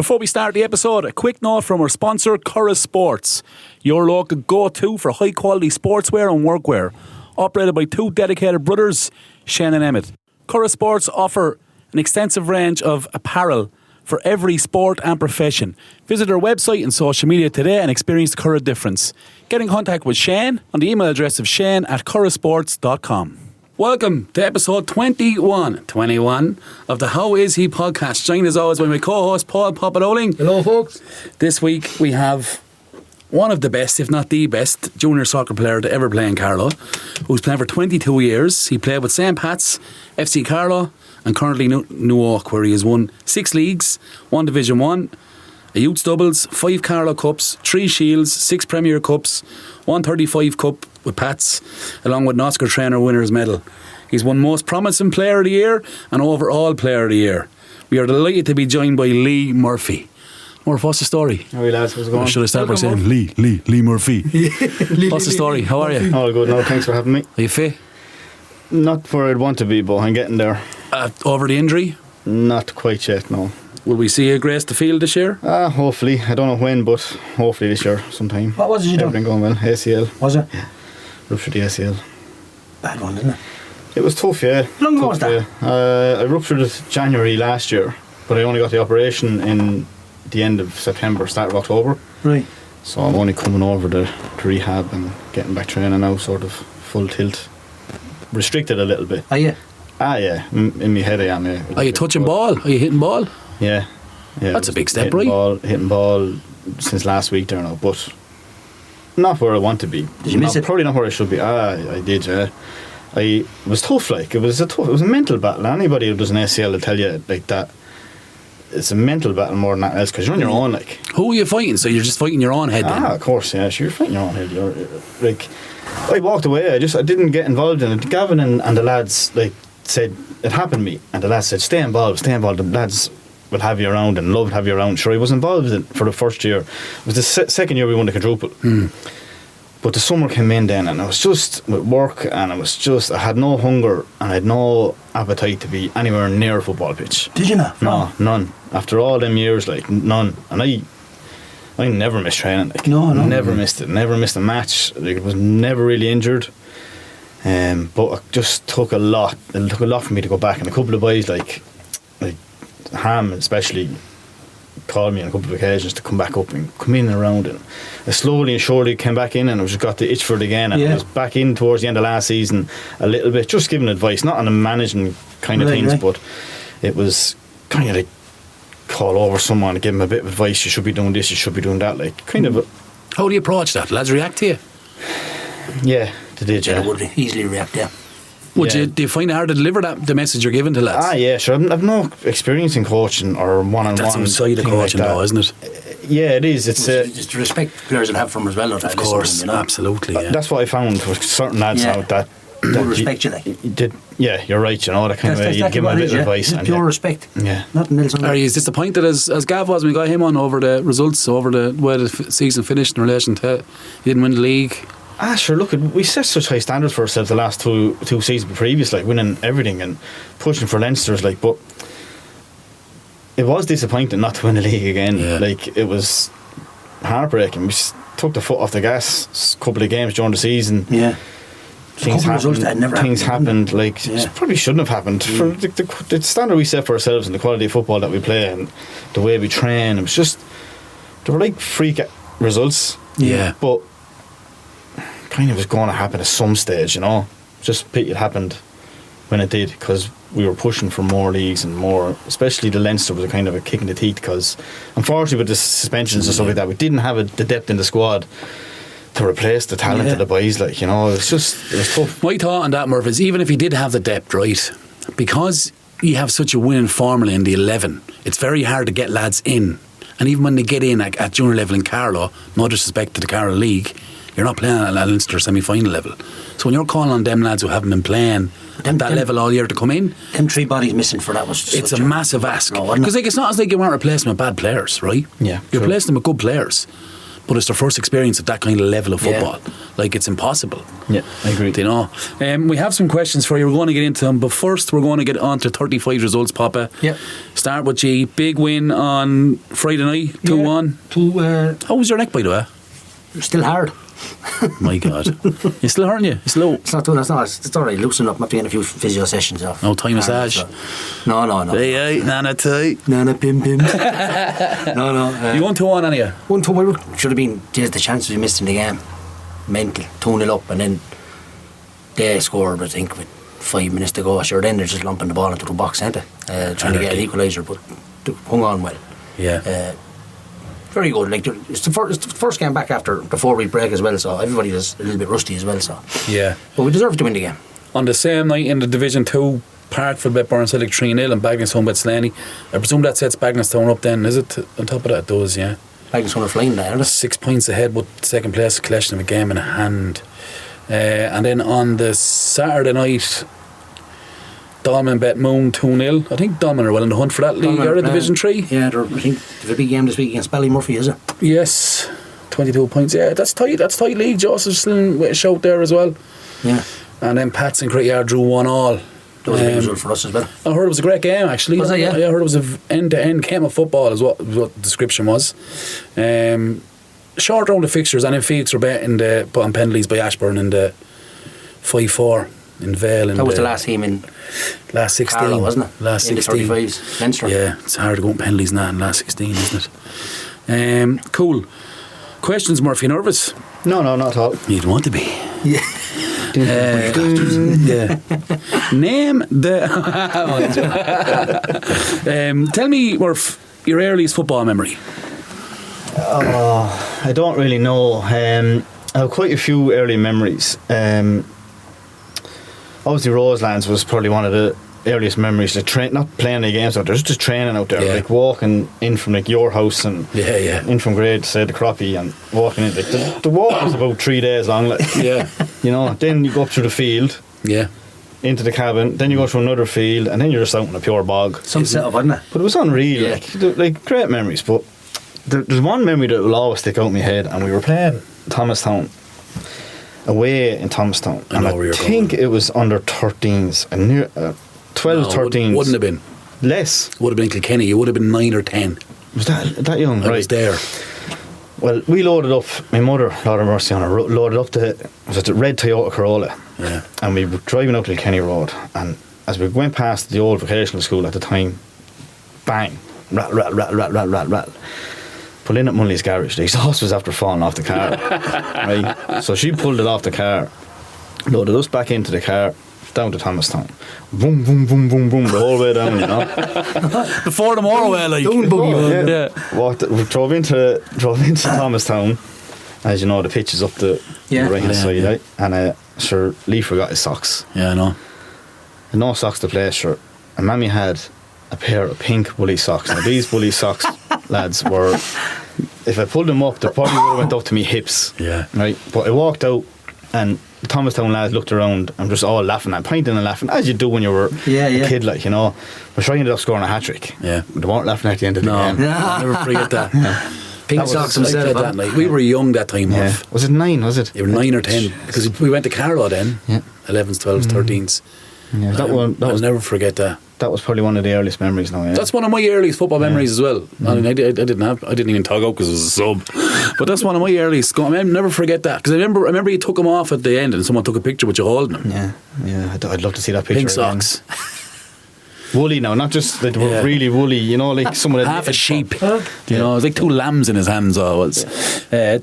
Before we start the episode, a quick note from our sponsor, Curra Sports, your local go-to for high-quality sportswear and workwear. Operated by two dedicated brothers, Shane and Emmett. Curra Sports offer an extensive range of apparel for every sport and profession. Visit our website and social media today and experience the Curra difference. Get in contact with Shane on the email address of shane@currasports.com. Welcome to episode 21 of the How Is He podcast. Joined as always by my co-host Paul Popadoling. Hello folks. This week we have one of the best, if not the best, junior soccer player to ever play in Carlow, who's played for 22 years. He played with St. Pat's, FC Carlow, and currently New Oak, where he has won 6 leagues, 1 Division 1, a Youth Doubles, 5 Carlow Cups, 3 Shields, 6 Premier Cups, 135 Cup with Pats, along with an Oscar Trainer Winners Medal. He's won Most Promising Player of the Year and Overall Player of the Year. We are delighted to be joined by Lee Murphy. Murph, what's the story? How are you lads? How's it going? Or should I start by saying Lee Murphy? What's the story? How are you? All good. No, thanks for having me. Are you fit? Not where I'd want to be, but I'm getting there. Over the injury? Not quite yet, no. Will we see you grace the field this year? Hopefully. I don't know when, but hopefully this year sometime. What was it you done? Everything going well. ACL. Was it? Yeah. Ruptured the ACL. Bad one, didn't it? It was tough, yeah. How long ago was that? I ruptured it January last year, but I only got the operation in the end of September, start of October. Right. So I'm only coming over the rehab and getting back training now, sort of full tilt. Restricted a little bit. Are you? Yeah. In my head I am, yeah. Are you touching ball? Are you hitting ball? Yeah. That's a big step, right? Hitting ball since last week there now, but not where I want to be. Did you miss it? Probably not where I should be. I did, yeah. It was tough, like. It was a mental battle. Anybody who does an ACL will tell you, like, that it's a mental battle more than that else, because you're on your own, like. Who are you fighting? So you're just fighting your own head then? Of course, yeah. You're fighting your own head. You're, like, I walked away. I didn't get involved in it. Gavin and the lads, like, said, it happened to me, and the lads said, stay involved. The lads will have you around and love to have you around. Sure, I was involved in it for the first year. It was the second year we won the quadruple. But the summer came in then, and I was just with work, and I had no hunger and I had no appetite to be anywhere near a football pitch. Did you not? No, none. After all them years, like, none. And I never missed training. Like, No. Never missed it. Never missed a match. Like, I was never really injured. But it just took a lot. It took a lot for me to go back. And a couple of boys, like Ham especially, called me on a couple of occasions to come back up and come in and around, and I slowly and surely came back in, and I just got the itch for it again, and I was back in towards the end of last season a little bit, just giving advice, not on the managing kind of things, but it was kind of like call over someone and give them a bit of advice. You should be doing this, you should be doing that, like, kind of. How do you approach that? Lads react to you? Yeah, they did. They would easily react, yeah. Do you find it hard to deliver the message you're giving to lads? Yeah, sure. I've no experience in coaching or one-on-one. That's outside of coaching, like though, isn't it? Yeah, it is. It's just to respect players will have from as well. Of course, them, you know? absolutely. Yeah. That's what I found with certain lads out that respect you, like. Yeah, you're right. You know, that kind of you give them a bit of advice. It's pure respect. Yeah. Nothing else. Are you disappointed as Gav was when we got him on over the results, over the way the season finished in relation to he didn't win the league? Sure, look, we set such high standards for ourselves the last two seasons previous, like winning everything and pushing for Leinster's, like, but it was disappointing not to win the league again. Yeah. Like, it was heartbreaking. We took the foot off the gas a couple of games during the season. Yeah. Things happened, like, probably shouldn't have happened. For the standard we set for ourselves and the quality of football that we play and the way we train, it was just, they were like freak results. Yeah. But kind of was going to happen at some stage, you know. Just pity it happened when it did, because we were pushing for more leagues and more, especially the Leinster was a kind of a kick in the teeth, because unfortunately with the suspensions and stuff like that, we didn't have the depth in the squad to replace the talent of the boys, like, you know. It was tough. My thought on that, Murph, is even if he did have the depth, right, because you have such a winning formula in the 11, it's very hard to get lads in, and even when they get in at junior level in Carlow, no disrespect to the Carlow League, you're not playing at Leinster semi-final level. So when you're calling on them lads who haven't been playing at that level all year to come in, them 3 bodies missing for that was it's a massive ask, because like, it's not as like you weren't replacing with bad players, right? Yeah, you're replacing them with good players. but it's their first experience at that kind of level of Yeah. football. Like, it's impossible. Yeah, I agree. You know, we have some questions for you. We're going to get into them, but first we're going to get on to 35 results, Papa. Yep. Start with G. Big win on Friday night, 2-1. How was your neck, by the way? Still hard. My God. You still hurting you? You slow? It's not doing. It's alright. Loosen up. I'm after getting a few physio sessions off. No Thai massage? No. Hey, nana Thai. Nana pim pim. No. You won 2-1 on you? 1-2. Should have been. There's the chances we missed in the game. Mental. 2-0 up, and then they scored. I think with 5 minutes to go. Sure, then they're just lumping the ball into the box centre, trying to get an equaliser, but hung on well. Yeah. Very good. Like, it's the first game back after the 4-week break as well, so everybody was a little bit rusty as well. So, Yeah. but we deserved to win the game. On the same night in the Division 2, Parkville bet Burnside 3-0 and Bagnallstown bet Slaney. I presume that sets Bagnallstown up then, is it? On top of that, it does, yeah. Bagnallstown are flying there, aren't they? 6 points ahead, but second place, a collection of a game in a hand. And then on the Saturday night, Dolman bet Moon 2-0. I think Dolman are well in the hunt for that league. They're in Division 3. Yeah, I think there's a big game this week against Ballymurphy, is it? Yes, 22 points. Yeah, that's tight. That's tight league. Joseph's still with a shout there as well. Yeah. And then Pats and Crityard drew 1-1. That was a big result for us as well. I heard it was a great game, actually. Was it, yeah? I heard it was an end-to-end game of football, is what the description was. Short round of fixtures, and in Phoenix were betting the put on penalties by Ashburn in the 5-4 in Vale. That was the last team in last 16, Carlow, wasn't it? Last in 16. the 35s, Leinster. Yeah, it's hard to go on penalties now in last 16, isn't it? Cool. Questions, Murphy? Nervous? No, not at all. You'd want to be. Yeah. Yeah. Name the. Tell me, Murph, your earliest football memory. I don't really know. I have quite a few early memories. Obviously, Roselands was probably one of the earliest memories. Not playing the games out there, just training out there, like walking in from like your house and in from grade, say the Croppy, and walking in. Like the walk was about 3 days long. Like, Yeah. you know, then you go up through the field, Yeah. into the cabin, then you go to another field, and then you're just out in a pure bog. Some setup, wasn't it? But it was unreal, Yeah. like great memories. But there's one memory that will always stick out in my head, and we were playing Thomastown away in Thomastown, and know where I you're think going. it was under 13s, and near 12, No, 13s. Wouldn't have been. Less. Would have been Kilkenny. You would have been 9 or 10. Was that young? I Right. was there. Well, we loaded up. My mother, Lord have mercy on her, loaded up the red Toyota Corolla, Yeah. and we were driving up Kilkenny Road, and as we went past the old vocational school at the time, bang, rattle, rattle, rattle, rattle, rattle, rattle, rattle. Pull in at Munley's garage. The exhaust was after falling off the car. Right? So she pulled it off the car, loaded us back into the car, down to Thomastown. Boom, boom, boom, boom, boom, the whole way down, you know. Before the motorway, like. Yeah. We drove into Thomastown. As you know, the pitch is up the right hand side, right? And sure, Lee forgot his socks. Yeah, I know. And no socks to play, sure. And Mammy had a pair of pink woolly socks. Now these woolly socks, lads, were, if I pulled them up, they probably would have went up to me hips. Yeah. Right? But I walked out, and the Thomastown lads looked around. I'm just all laughing and pointing and laughing, as you do when you were a kid, like, you know. But sure, I ended up scoring a hat-trick. Yeah. They weren't laughing at the end of the game. I'll never forget that. Pink socks himself. that night. We were young that time, Yeah. Murph. Was it 9, was it? You were 9 or 10, because we went to Carlow then. Yeah. 11s, 12s, 13s. Yeah, I'll never forget that. That was probably one of the earliest memories now, yeah. That's one of my earliest football memories as well. I mean, I didn't even tug out because it was a sub. But that's one of my earliest. I'll never forget that, because I remember you took him off at the end and someone took a picture with you holding him. Yeah, I'd love to see that picture. Pink again. socks. Woolly now, not just that they were really woolly, you know, like someone Half a sheep. You know, it was like 2 lambs in his hands always.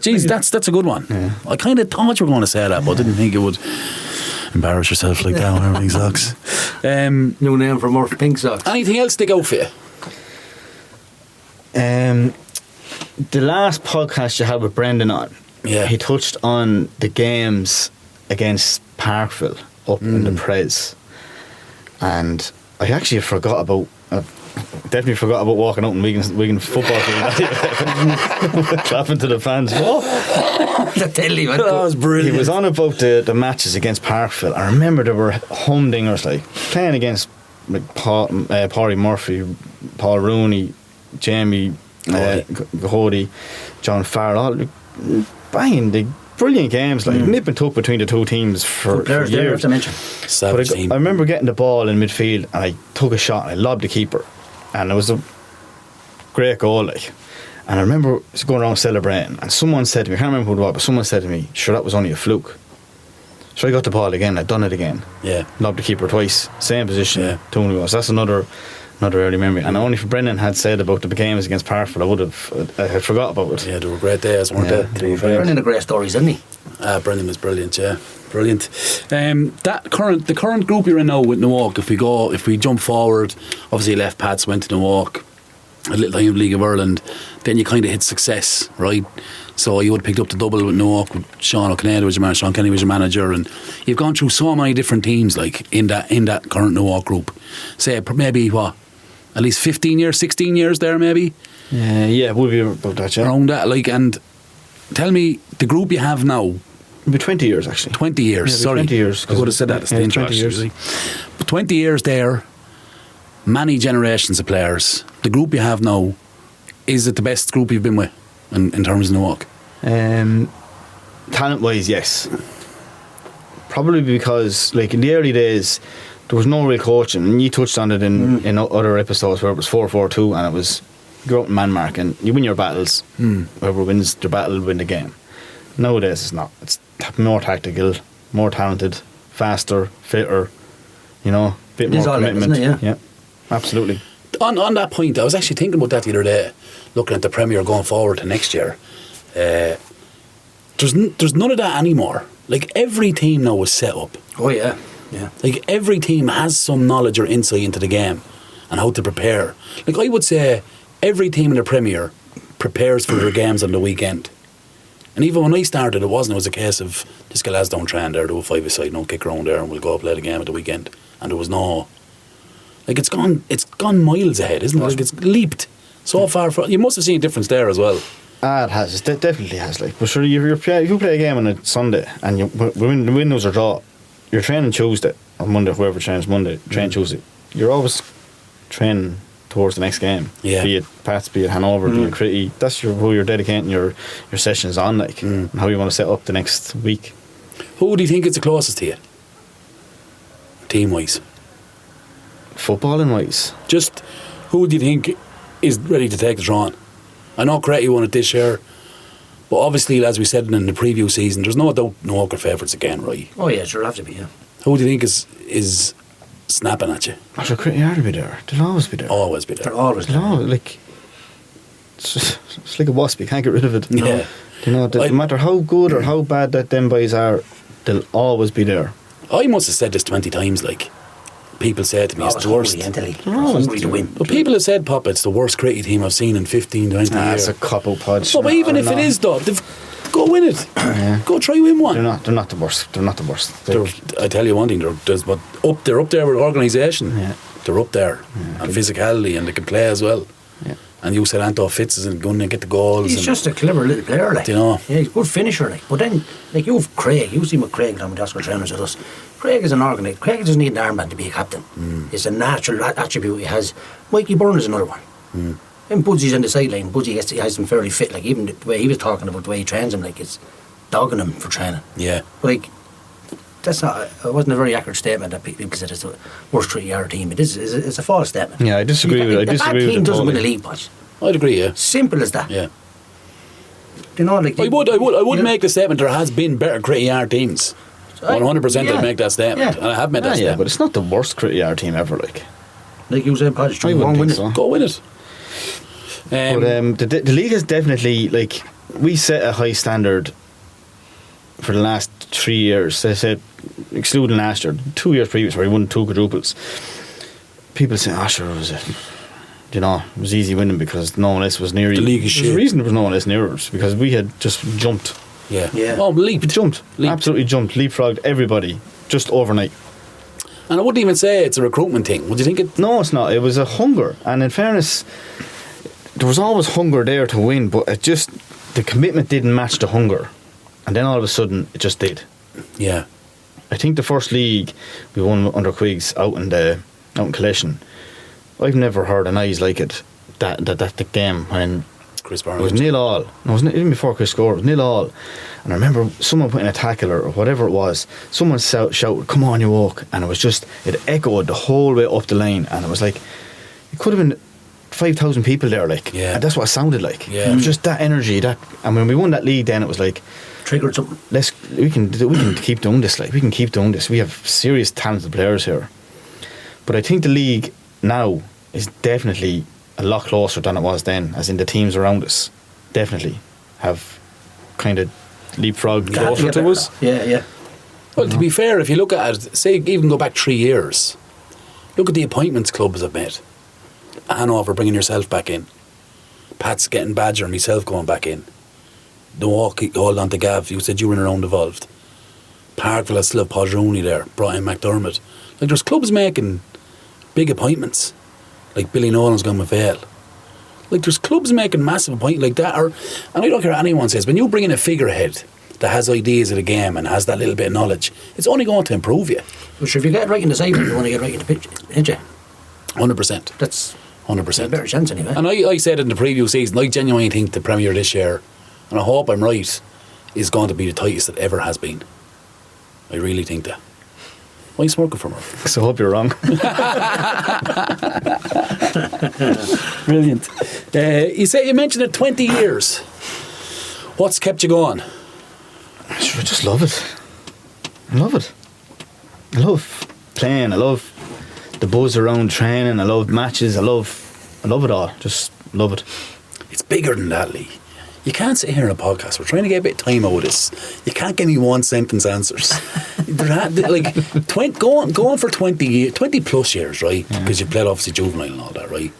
Geez, that's a good one. Yeah. I kind of thought you were going to say that, but I didn't think it would embarrass yourself like that wearing pink socks. New name for more pink socks. Anything else stick out for you? The last podcast you had with Brendan on, he touched on the games against Parkville up in the Prez, and I actually definitely forgot about walking out in Wigan football field clapping to the fans. That was brilliant. He was on about the matches against Parkville. I remember there were humdingers like playing against like Paulie Murphy, Paul Rooney, Jamie Gahody, John Farrell, all banging the brilliant games, like nip and tuck between the two teams for players there, years. to mention. Savage But team. I remember getting the ball in midfield and I took a shot and I lobbed the keeper, and it was a great goal, like. And I remember going around celebrating, and someone said to me, I can't remember who it was, but someone said to me, sure, that was only a fluke. So I got the ball again, I'd done it again. Yeah. Lobbed the keeper twice, same position, Yeah. 2 goals. That's another early memory. And only if Brendan had said about the games against Parford, I had forgot about it. Yeah, they were great days, weren't Yeah, they? they were great. Brendan had great stories, didn't he? Brendan was brilliant, yeah. Brilliant. The current group you're in now with Newark, if we jump forward, obviously you left Pats, went to Newark, a little time in the League of Ireland, then you kind of hit success, right? So you would have picked up the double with Newark, with Sean O'Connell was your manager, Sean Kenny was your manager, and you've gone through so many different teams, like in that current Newark group. Say maybe what, at least 15 years, 16 years there, maybe. Yeah, we'll be about that, yeah. Around that, like, and tell me the group you have now. It'll be 20 years, actually. 20 years, Yeah, sorry. 20 years. I would have said that. It's the intro, 20 years. actually. But 20 years there, many generations of players. The group you have now, is it the best group you've been with in terms of Newark? Talent-wise, yes. Probably because, like, in the early days, there was no real coaching. And you touched on it in other episodes where it was 4-4-2 and it was, you go out in man mark and you win your battles. Whoever wins their battle will win the game. Nowadays it's not. It's more tactical, more talented, faster, fitter, you know, bit It is more all that, commitment. isn't it? Yeah. Absolutely. On that point, I was actually thinking about that the other day, looking at the Premier going forward to next year. There's none of that anymore. Like, every team now is set up. Oh, yeah. Yeah. Like, every team has some knowledge or insight into the game and how to prepare. Like, I would say every team in the Premier prepares for their games on the weekend. And even when I started, it was a case of, just get lads don't train there, do a 5-a-side, no kick around there, and we'll go play the game at the weekend. And there was no, like, it's gone miles ahead, isn't it? Like, it's leaped so far. You must have seen a difference there as well. It has. It definitely has. Like, but sure, if you play a game on a Sunday and you win, lose or draw, you're training Tuesday or Monday. Whoever trains Monday, train Tuesday. You're always training towards the next game. Yeah. Be it Pats, be it Hanover, be it Critty. That's who you're dedicating your sessions on, like, and how you want to set up the next week. Who do you think is the closest to you, team wise? Footballing wise, Just who do you think is ready to take the throne? I know Cretty won it this year, but obviously, as we said in the preview season, there's no doubt Newark are favourites again, right? Oh, yeah, sure, have to be, yeah. Who do you think is snapping at you? after Critty are to be there. They'll always be there. Always be They're there. always They'll there. always, like, it's like a wasp. You can't get rid of it. Yeah. You know, no matter how good or how bad that them boys are, they'll always be there. I must have said this 20 times, like, people say to me, it's the worst. Hungry always to win. But people have said, Pop, it's the worst Cretty team I've seen in 15, 20 years. That's a couple podge. But even if it is, though, go win it. Go try win one. They're not the worst. They're not the worst. I tell you one thing, they're up there with organisation. Yeah. They're up there. And physicality, and they can play as well. Yeah. And you said Anto Fitz is going to get the goals. He's and just a clever little player, like. Do you know? Yeah, he's a good finisher, like. But then, like, you've Craig. You see what Craig done with the Oscar trainers with us. Craig is an organiser. Craig doesn't need an armband to be a captain. It's a natural attribute he has. Mikey Byrne is another one. And Budsy's on the sideline. Budsy has him fairly fit. Like, even the way he was talking about the way he trains him, like, it's dogging him for training. Yeah. But, like, that's not. It wasn't a very accurate statement that people said it's the worst 3-yard team. It's a false statement. Yeah, I disagree with it. I disagree The with team it doesn't win a totally. league, Podge. I'd agree, yeah. Simple as that. Yeah. You know, like, I would make the statement there has been better Cretty yard teams. 100% I'd make that statement. Yeah. And I have made that Yeah, statement. but it's not the worst Critty are team ever, like. Like you said, Podge, I wouldn't think so. Go win it. But the league is definitely, like, we set a high standard for the last 3 years. They said, excluding last year, 2 years previous where he won 2 quadruples. People say, sure, it was easy winning because no one else was near you. The league is There's a shit. reason there was no one else near us, because we had just jumped. Yeah. Yeah. Oh, leaped. Jumped. Leaped. Absolutely jumped. Leapfrogged everybody just overnight. And I wouldn't even say it's a recruitment thing. Would you think it? No, it's not. It was a hunger. And in fairness, there was always hunger there to win, but it just, the commitment didn't match the hunger. And then all of a sudden, it just did. Yeah. I think the first league we won under Quiggs out in Collision, I've never heard an eyes like it. That the game when Chris It Barnett. was 0-0. No, it was even before Chris scored. It was 0-0. And I remember someone putting a tackle or whatever it was. Someone shouted, "Come on, you walk!" And it was just, it echoed the whole way up the line. And it was like, it could have been 5,000 people there, like. Yeah. And that's what it sounded like. Yeah. It was just that energy. And when we won that league, then it was like, Triggered something. we can keep doing this. Like, we can keep doing this. We have serious talented players here. But I think the league now is definitely a lot closer than it was then, as in the teams around us definitely have kind of leapfrogged closer to us. Yeah. Well, to be fair, if you look at it, say even go back 3 years, look at the appointments clubs have made. Hanover bringing yourself back in. Pat's getting Badger and myself going back in. The walk, hold on to Gav, you said you were in around involved. Parkville has still have Podrooney there, brought in McDermott. Like, there's clubs making big appointments. Like Billy Nolan's gone with Vale. Like, there's clubs making massive appointments like that. And I don't care what anyone says, when you bring in a figurehead that has ideas of the game and has that little bit of knowledge, it's only going to improve you. Well, sure, if you get it right in the side, you want to get right in the pitch, ain't you? 100%. That's 100%. a better chance anyway. And I said in the preview season, I genuinely think the Premier this year, and I hope I'm right, is going to be the tightest it ever has been. I really think that. Why are you smoking for me? So I hope you're wrong. Brilliant. You mentioned it 20 years. What's kept you going? I just love it. I love it. I love playing. I love the buzz around training. I love matches. I love it all. Just love it. It's bigger than that, Lee. You can't sit here in a podcast. We're trying to get a bit of time out of this. You can't give me one sentence answers. Going for 20 plus years, right? Yeah. Because you played obviously juvenile and all that, right?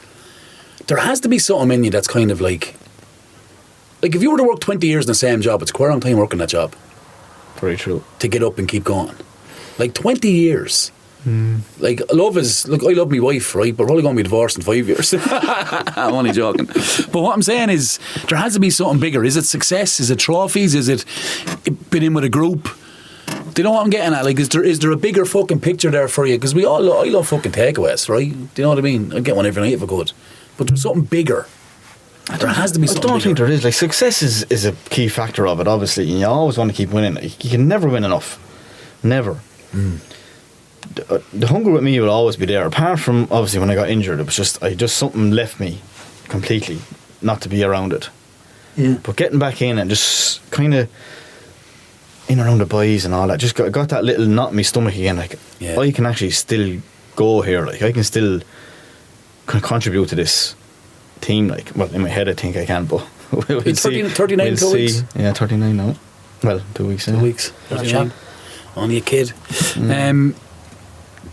There has to be something in you that's kind of like if you were to work 20 years in the same job, it's quite a long time working that job. Very true. To get up and keep going. Like 20 years. Like, I love my wife, right? But we're only going to be divorced in 5 years. I'm only joking. But what I'm saying is, there has to be something bigger. Is it success? Is it trophies? Is it been in with a group? Do you know what I'm getting at? Like, is there a bigger fucking picture there for you? Because I love fucking takeaways, right? Do you know what I mean? I get one every night if I could. But there's something bigger. There has to be something I don't bigger. think there is. Like, success is a key factor of it, obviously. And you always want to keep winning. Like, you can never win enough. Never. The hunger with me will always be there. Apart from, obviously, when I got injured, it was just something left me completely not to be around it. Yeah. But getting back in and just kind of in around the boys and all that, just got that little knot in my stomach again. Like, Yeah. I can actually still go here. Like, I can still contribute to this team. Like, well, in my head I think I can, but we'll It's see. 39 we'll 2 weeks. see. Yeah, 39 now. Well, 2 weeks. 2 weeks. That's a champ. Only a kid.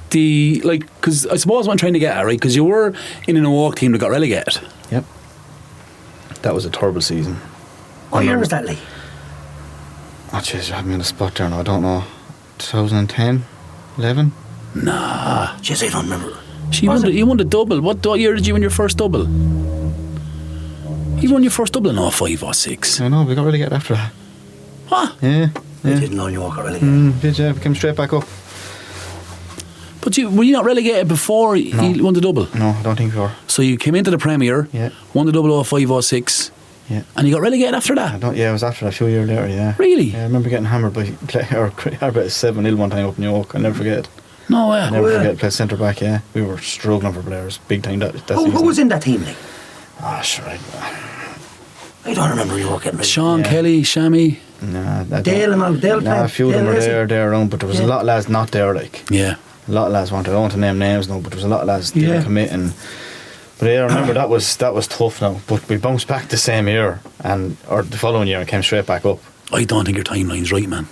Because I suppose what I'm trying to get at, right? Because you were in an walk team that got relegated. Yep. That was a terrible season. What year was that, Lee? Oh, jeez, you had me on the spot there now. I don't know. 2010? 11? Nah. Jeez, I don't remember. You won the double. What year did you win your first double? You won your first double in 05 or 06. I know, we got relegated after that. What? Yeah. I didn't know you walk already. Did you? Came straight back up. But were you not relegated before you won the double? No, I don't think we were. So you came into the Premier, Yeah. won the double 05 or 06, Yeah. and you got relegated after I that? don't. Yeah, it was after that, a few years later. Yeah. Really? Yeah, I remember getting hammered by 7-0 one time up in New York. I'll never forget it. No way. I'll never forget. Played centre back. Yeah, we were struggling for players, big time that season. Who was in that team, Lee? Ah, sure. I don't remember you walking. Sean Yeah. Kelly, Shammy. Nah, Dale and all. Dale Nah, a few of them were there around, but there was a lot of lads not there. Like, Yeah. a lot of lads wanted. I don't want to name names now, but there was a lot of lads Yeah. didn't commit. But yeah, I remember that was tough now. But we bounced back the same year, or the following year, and came straight back up. I don't think your timeline's right, man.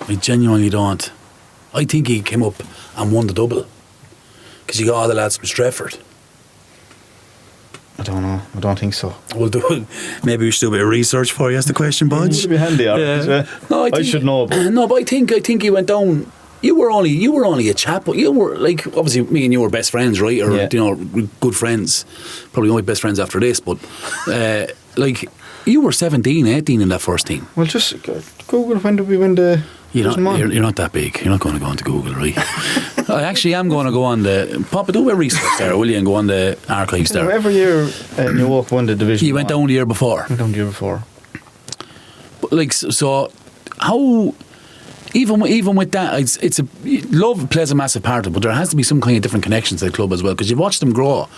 I genuinely don't. I think he came up and won the double. Because you got all the lads from Stratford. I don't know. I don't think so. We'll do it. Maybe we should do a bit of research for you. That's the question, Budge. Would be handy. Yeah. No, I should know. No, but I think he went down. You were only a chap, but you were like, obviously me and you were best friends, right? Or Yeah. you know, good friends. Probably only best friends after this, but like you were 17, 18 in that first team. Well, just Google when did we win the You're not that big. You're not going to go onto Google, right? I actually am going to go on the... Papa, do a bit of research there, will you? And go on the archives there. Every year, New York won the division. You went down the year before. Went down the year before. But like, so how... Even with that, it's a... Love plays a massive part of it, but there has to be some kind of different connections to the club as well, because you've watched them grow.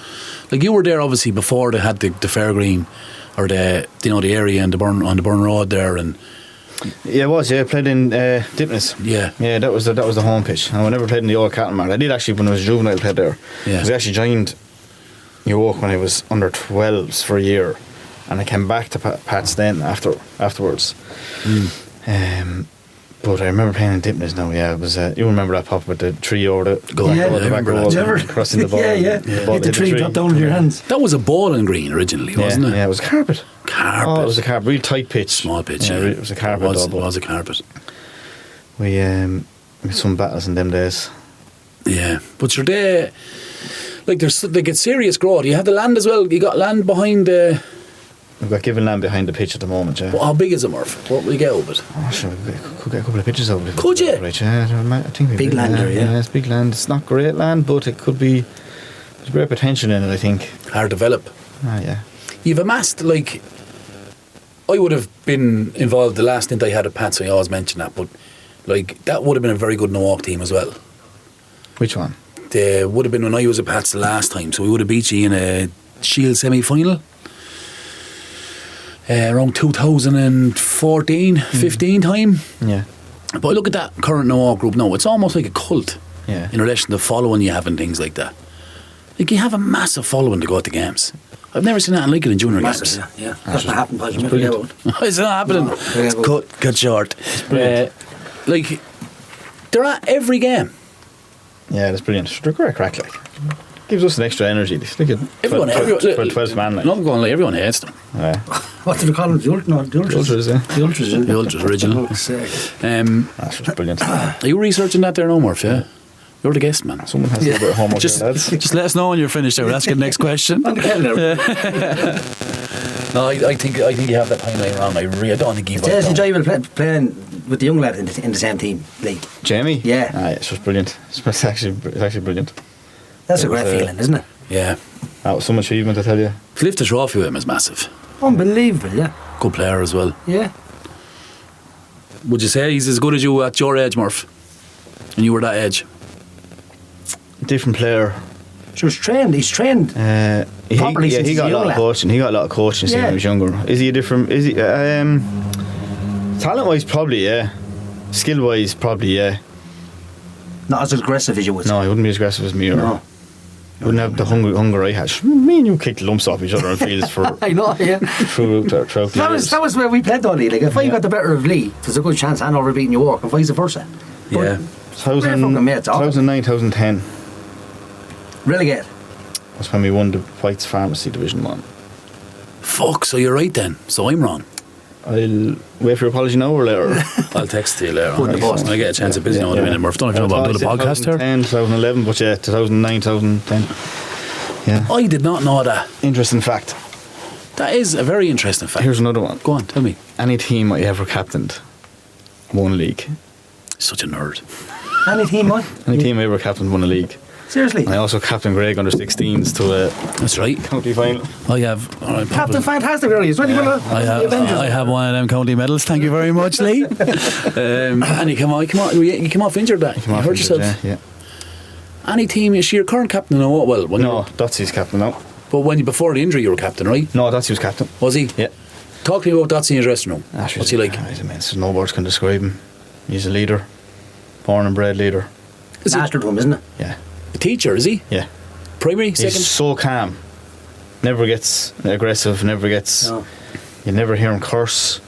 Like, you were there, obviously, before they had the Fairgreen, or the area and on the Burn Road there, and... Yeah, it was. Yeah, I played in Dipness. Yeah, that was the home pitch. And I never played in the old Cattlemark. I did actually when I was juvenile. Played there. Yeah, I actually joined New York when I was under 12s for a year, and I came back to Pat's then afterwards. But I remember playing in Dipness now. Yeah, it was. You remember that pop with the tree over the back road, crossing the ball. Yeah. Hit the tree, drop down with your hands. That was a bowling green originally, wasn't it? Yeah, it was carpet. Oh, it was a carpet. Real tight pitch. Small pitch. Yeah, it was a carpet. It was a carpet. We had some battles in them days. Yeah, but you're there. Like they get serious growth. You have the land as well. You got land behind the. We've got given land behind the pitch at the moment, yeah. Well, how big is it, Murph? What will you get over it? Oh, sure, we could get a couple of pitches over it. Could you? Right, yeah, I think we big land there, yeah. It's big land. It's not great land, but it could be. There's great potential in it, I think. Hard to develop. Yeah. You've amassed, like... I would have been involved the last stint I had at Pat, so I always mention that, but like that would have been a very good Milwaukee team as well. Which one? They would have been when I was at Pat's the last time, so we would have beat you in a Shield semi-final. Around 2014, 15 time. Yeah. But I look at that current Noah group now, it's almost like a cult in relation to the following you have and things like that. Like you have a massive following to go to games. I've never seen that like it in junior games. Yeah. That's not happened. It's not happening. It's cut short. Like they're at every game. Yeah, that's brilliant. They're great crack, like. Gives us an extra energy. Look at everyone, 12 man. Like. Not going like everyone hates them. Yeah. What do they call them? The Ultras. The Ultras, yeah. The Ultras original. That's just brilliant. Are you researching that there, no Murph? Yeah. You're the guest, man. Someone has to do a bit of homework. Just let us know when you're finished. There. That's the next question. No, I think you have that timeline wrong. I don't think you've. It's enjoyable playing with the young lad in the same team league. Jamie. Yeah. It's just brilliant. It's actually brilliant. That's a great feeling, isn't it? Yeah. That was some achievement, I tell you. To lift the trophy with him is massive. Unbelievable, yeah. Good player as well. Yeah. Would you say he's as good as you at your age, Murph? And you were that age? Different player. So he's trained properly since he got a lot of coaching. He got a lot of coaching since he was younger. Is he a different... Is he... talent-wise, probably, yeah. Skill-wise, probably, yeah. Not as aggressive as you would say. No, he wouldn't be as aggressive as me. No. He wouldn't have the hunger I had. Me and you kicked lumps off each other on fields for... I know, yeah. Throughout the years. That was where we played though, Lee. Like, if I got the better of Lee, there's a good chance Hanover beating New York and vice versa. Yeah. 2009, 2010. Relegate. That's when we won the White's Pharmacy Division 1. Fuck, so you're right then. So I'm wrong. I'll wait for your apology now or later. I'll text you later. Put the boss. When I get a chance of busy now in a minute, Murph. Don't know if you know about the podcast here. 2010, 2011, but yeah, 2009, 2010. Yeah. I did not know that. Interesting fact. That is a very interesting fact. Here's another one. Go on, tell me. Any team I ever captained won a league. Such a nerd. Any team, what? Any team I ever captained won a league. Seriously? And I also captained Greg under 16s to a That's right. county final. I have. Captain Fantastic, really. Is I have one of them county medals. Thank you very much, Lee. And you came off injured. That you hurt yourself. Yeah. Any team? Is she your current captain or what? Well, no, Dotsy's captain now. But before the injury, you were captain, right? No, Dotsy was captain. Was he? Yeah. Talk to me about Dotsy in his dressing room. What's he like? He's immense. No words can describe him. He's a leader, born and bred leader. Master to him, isn't it? Yeah. A teacher, is he? Yeah. Primary, second? He's so calm. Never gets aggressive, never gets... No. You never hear him curse.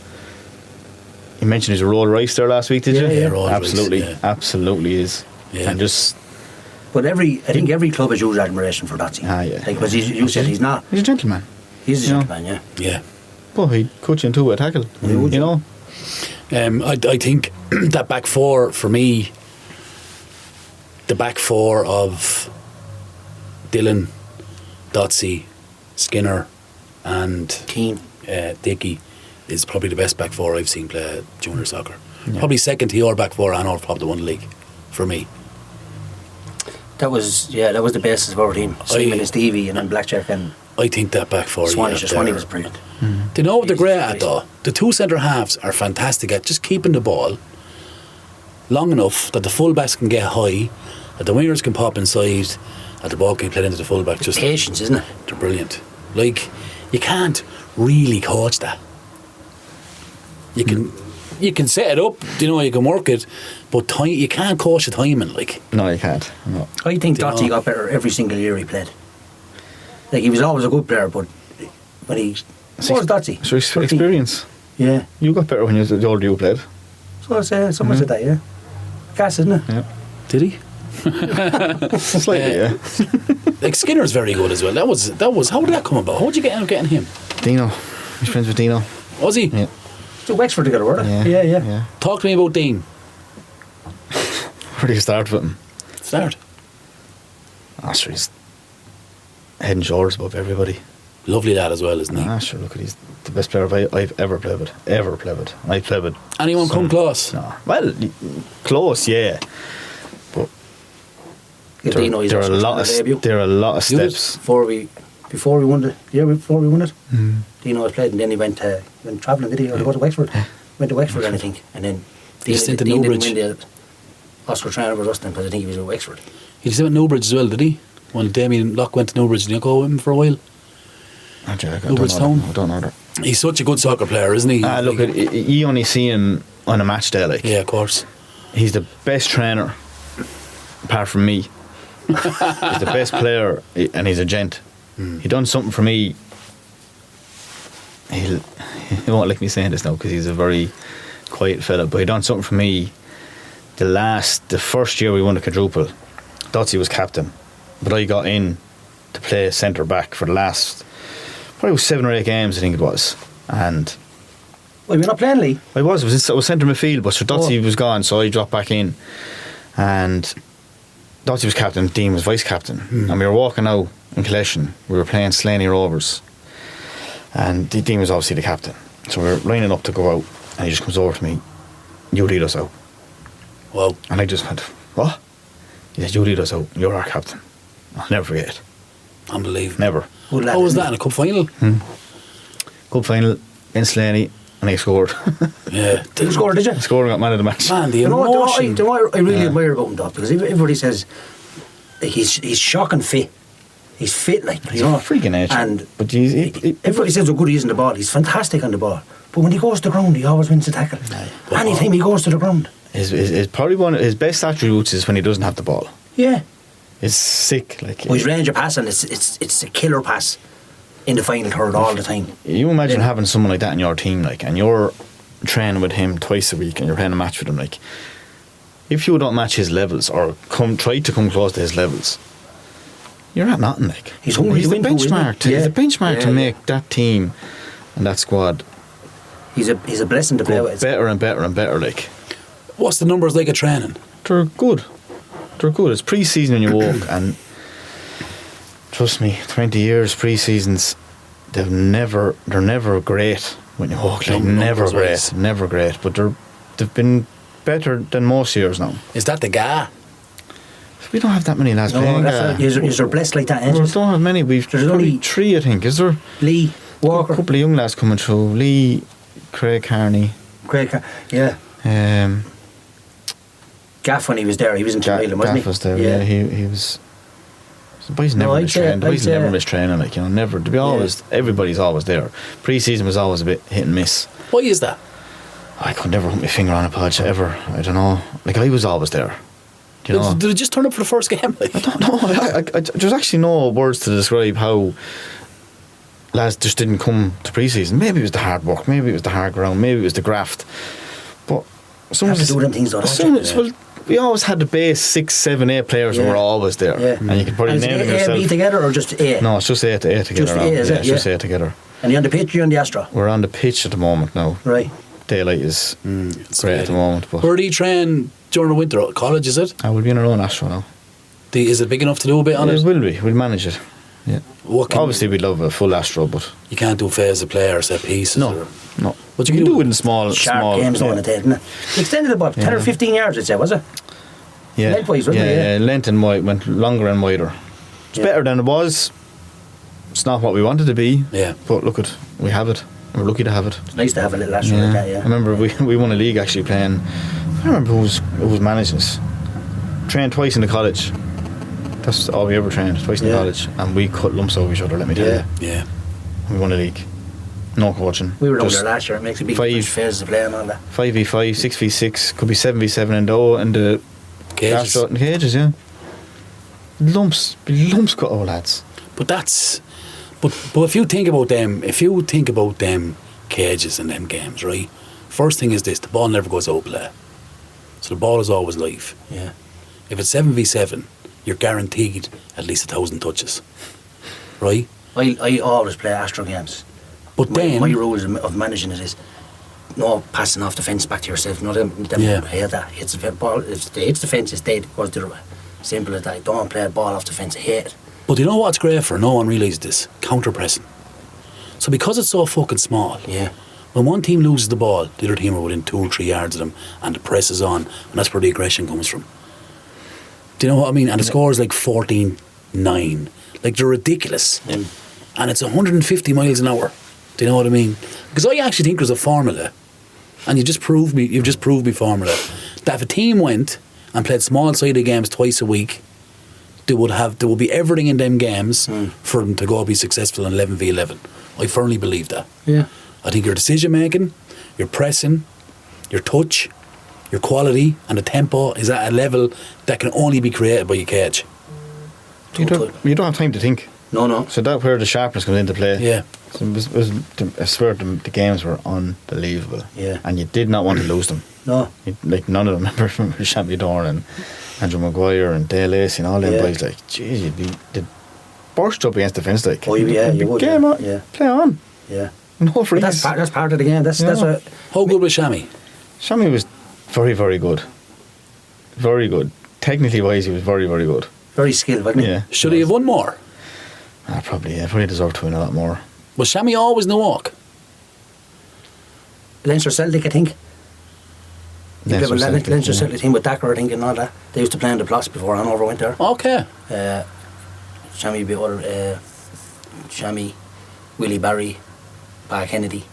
You mentioned he's a rolled rice there last week, did you? Yeah, rolled absolutely, rice, absolutely is. Yeah. And just... But I think every club has huge admiration for Dotsy. Ah, yeah. Like, but you said he's not. He's a gentleman. He's a gentleman, yeah. Yeah. Well, he'd coach you into a tackle, you know? I think that back four, for me, the back four of Dylan, Dotsy, Skinner and Keane, Dickey is probably the best back four I've seen play junior soccer. Probably second to your back four, and all probably won the league for me. That was the basis of our team. Seaman and Stevie, and then Blackjack and I think that back four. Swanee was brilliant. Do you know what they're great at though? The two centre halves are fantastic at just keeping the ball long enough that the full-backs can get high, that the wingers can pop inside, that the ball can be played into the full-back. Just patience, isn't it? They're brilliant. Like, you can't really coach that. You can set it up, you can work it, but you can't coach the timing, like. No, you can't. No. I think Dottie got better every single year he played. Like, he was always a good player, but when he... What was Dottie? So experience. Yeah. You got better when the older you played. So I say, someone said that, yeah. Gas, isn't it? Yeah. Did he? Slightly, yeah. Like, Skinner's very good as well. That was how did that come about? How did you get out getting him? Dino. He's friends with Dino. Was he? Yeah. So Wexford together, were they? Yeah. Talk to me about Dean. Where do you start with him? Start. Sure, he's head and shoulders above everybody. Lovely lad as well, isn't he? Sure, look, he's the best player I've ever played with. I played with. Anyone come close? No. Well, close, yeah. But there are a lot of steps. Before we won it. Dino was played, and then he went travelling, did he? Or he go to Wexford? Went to Wexford, I think. And then Dean didn't win the Oscar trainer was us then, because I think he was at Wexford. He just went to Newbridge as well, did he? When Damien Locke went to Newbridge, did you go with him for a while? I don't know that. He's such a good soccer player, isn't he? Look, you only see him on a match day, like. Yeah, of course. He's the best trainer, apart from me. He's the best player, and he's a gent. He done something for me. He won't like me saying this now because he's a very quiet fella, but he done something for me. The first year we won the quadruple, Dotsie was captain, but I got in to play centre back for the last probably 7 or 8 games, I think it was. And well, you're not playing, Lee? I was centre midfield, but Sir Dotsie was gone, so I dropped back in. And Dotsie was captain, Dean was vice captain, and we were walking out in Collection. We were playing Slaney Rovers, and Dean was obviously the captain. So we were lining up to go out, and he just comes over to me. You lead us out. Wow. And I just went, what? He said, you lead us out. You're our captain. I'll never forget it. Unbelievable. Never. How was that in a cup final? Cup final in Slaney, and he scored. Yeah. Did you score, did you? Scored and got man of the match. Man, the emotion. You know what I really admire about him, though, because everybody says like, he's shocking fit. He's fit, like, he's a freaking edge. But everybody says how good he is on the ball. He's fantastic on the ball. But when he goes to the ground, he always wins the tackle. Anytime he goes to the ground. His probably one of his best attributes is when he doesn't have the ball. Yeah. It's sick. Like, his range of passing, it's a killer pass in the final third all the time. You imagine having someone like that in your team, like, and you're training with him twice a week and you're playing a match with him, like, if you don't match his levels or try to come close to his levels, you're not nothing, like. He's the benchmark. He's the benchmark to make that team and that squad. He's a blessing to play with. Better and better and better, like. What's the numbers like at training? They're good. It's pre-season when you walk, and trust me, 20 years pre-seasons, they're never great when you walk. Like, never great. But they've been better than most years now. Is that the guy? We don't have that many lads playing. You're blessed like that, we don't have many. There's only 3, I think. Is there? Lee Walker. A couple of young lads coming through. Lee, Craig Carney. Yeah. Gaff, when he was there, he was in Trailing, wasn't he? Gaff was there, yeah. He was. The boys never missed training. The boys never missed training, like, you know, never. To be always, everybody's always there. Pre-season was always a bit hit and miss. Why is that? I could never put my finger on a Podge ever. I don't know. Like, I was always there. Do you know? Did it just turn up for the first game? Like? I don't know. There's actually no words to describe how lads just didn't come to pre-season. Maybe it was the hard work. Maybe it was the hard ground. Maybe it was the graft. But some of do them things, well, we always had the base 6, 7, 8 players who were always there. Yeah. And you could probably name them yourself. A, B together or just A? No, it's just A together. Just A, is it? Just A together. And you're on the pitch, you're on the Astra? We're on the pitch at the moment now. Right. Daylight is great at the moment. But where do you train during the winter? College, is it? I will be in our own Astra now. Is it big enough to do a bit on it? It will be. We'll manage it. Yeah. Obviously, we'd love a full Astro, but you can't do phase of player, set pieces. No. But you can do it in small games, no one isn't it? Extended about 10 or 15 yards, I'd say, was it? Yeah. Lengthwise, wasn't it? Yeah, length and wide, went longer and wider. It's better than it was. It's not what we wanted to be. Yeah. But look at, we have it. We're lucky to have it. It's nice to have a little asterisk like that, yeah. I remember we won a league actually playing. I don't remember who was managing us. Trained twice in the college. That's all we ever trained, twice in the college. And we cut lumps over each other, let me tell you. Yeah. We won a league. No coaching. We were down there last year. It makes a big difference phases of play and all that. 5v5, 6v6, could be 7v7 in the cages. Cages, yeah. Lumps cut over, lads. But that's... But if you think about them cages and them games, right? First thing is this, the ball never goes out of play. So the ball is always live. Yeah. If it's 7v7, you're guaranteed at least 1,000 touches. Right? I always play Astro games. But then... My rules of managing it is no passing off the fence back to yourself. No, them hate that. Hits the ball. If it hits the fence, it's dead. It goes the other way. Simple as that. Don't play a ball off the fence. I hate it. But you know what's great for? No one realises this. Counter-pressing. So because it's so fucking small, when one team loses the ball, the other team are within 2 or 3 yards of them, and the press is on, and that's where the aggression comes from. Do you know what I mean? And the score is like 14-9. Like, they're ridiculous. And it's 150 miles an hour. Do you know what I mean? Because I actually think there's a formula, and you've just proved me formula, that if a team went and played small-sided games twice a week, there would be everything in them games for them to go be successful in 11v11. I firmly believe that. Yeah. I think your decision making, your pressing, your touch, your quality and the tempo is at a level that can only be created by your cage. You don't have time to think. No. So that's where the sharpness comes into play. Yeah. So I swear the games were unbelievable. Yeah. And you did not want to lose them. No. Like none of them. I remember Champy Dorn and Andrew Maguire and Dale Lacey and all them boys. Like, geez, you'd burst up against the fence. Like, you would. Game on. Yeah. Play on. Yeah. No freeze. That's part of the game. That's what. How good was Shammy? Shammy was very, very good. Very good. Technically wise, he was very, very good. Very skilled, wasn't he? Yeah. Should he have won more? Probably deserved to win a lot more. Was Shammy always in the walk? Leinster Celtic, I think. Leinster Celtic team with Dakar, I think, and all that. They used to play in the Plus before Hanover went there. Okay. Shammy beat Shammy, Willie Barry, Pa Kennedy,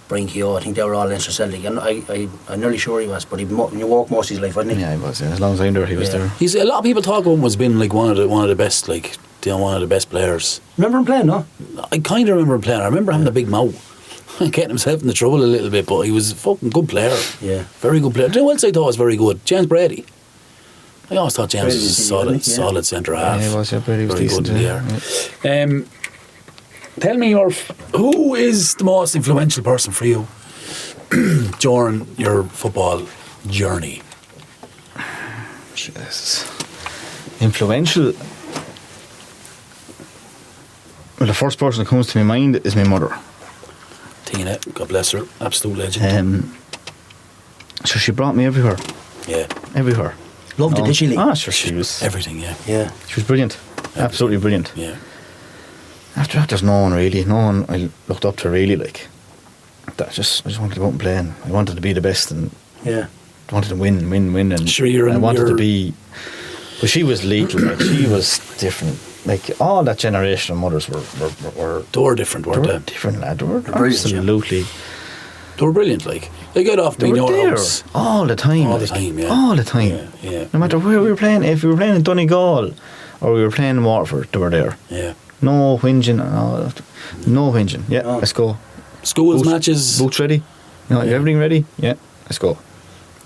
Brian Keogh. I think they were all Leinster Celtic. And I'm nearly sure he was, but he walked most of his life, wasn't he? Yeah, he was. Yeah. As long as I'm there, he was there. A lot of people talk about him as being like one of the best, like one of the best players. Remember him playing? No. I kind of remember him playing. I remember having a big mouth. Getting himself into trouble a little bit, but he was a fucking good player. Yeah. Very good player. Do you know what else I thought was very good? James Brady. I always thought James was a solid centre half. Yeah, he was. Yeah, Brady was very decent. Good in the air. Tell me, who is the most influential person for you during your football journey? Jesus. Influential. Well, the first person that comes to my mind is my mother. Tina, God bless her, absolute legend. So she brought me everywhere. Yeah. Everywhere. Loved it, did she? Sure, she was. Everything, yeah. Yeah. She was brilliant. Absolutely brilliant. Yeah. After that, there's no one I looked up to really, like. I just wanted to go out and play, and I wanted to be the best, and I wanted to win, and sure, I wanted to be. But she was lethal, like, she was different. Like, all that generation of mothers were they were different, weren't they? Different, lad. They were absolutely. They were brilliant, like. They got off being your house. All the time. All the time, yeah. All the time. Yeah. No matter where we were playing, if we were playing in Donegal or we were playing in Waterford, they were there. Yeah. No whinging. No whinging. Yeah, let's go. Schools matches. Boots ready. Everything ready? Yeah, let's go.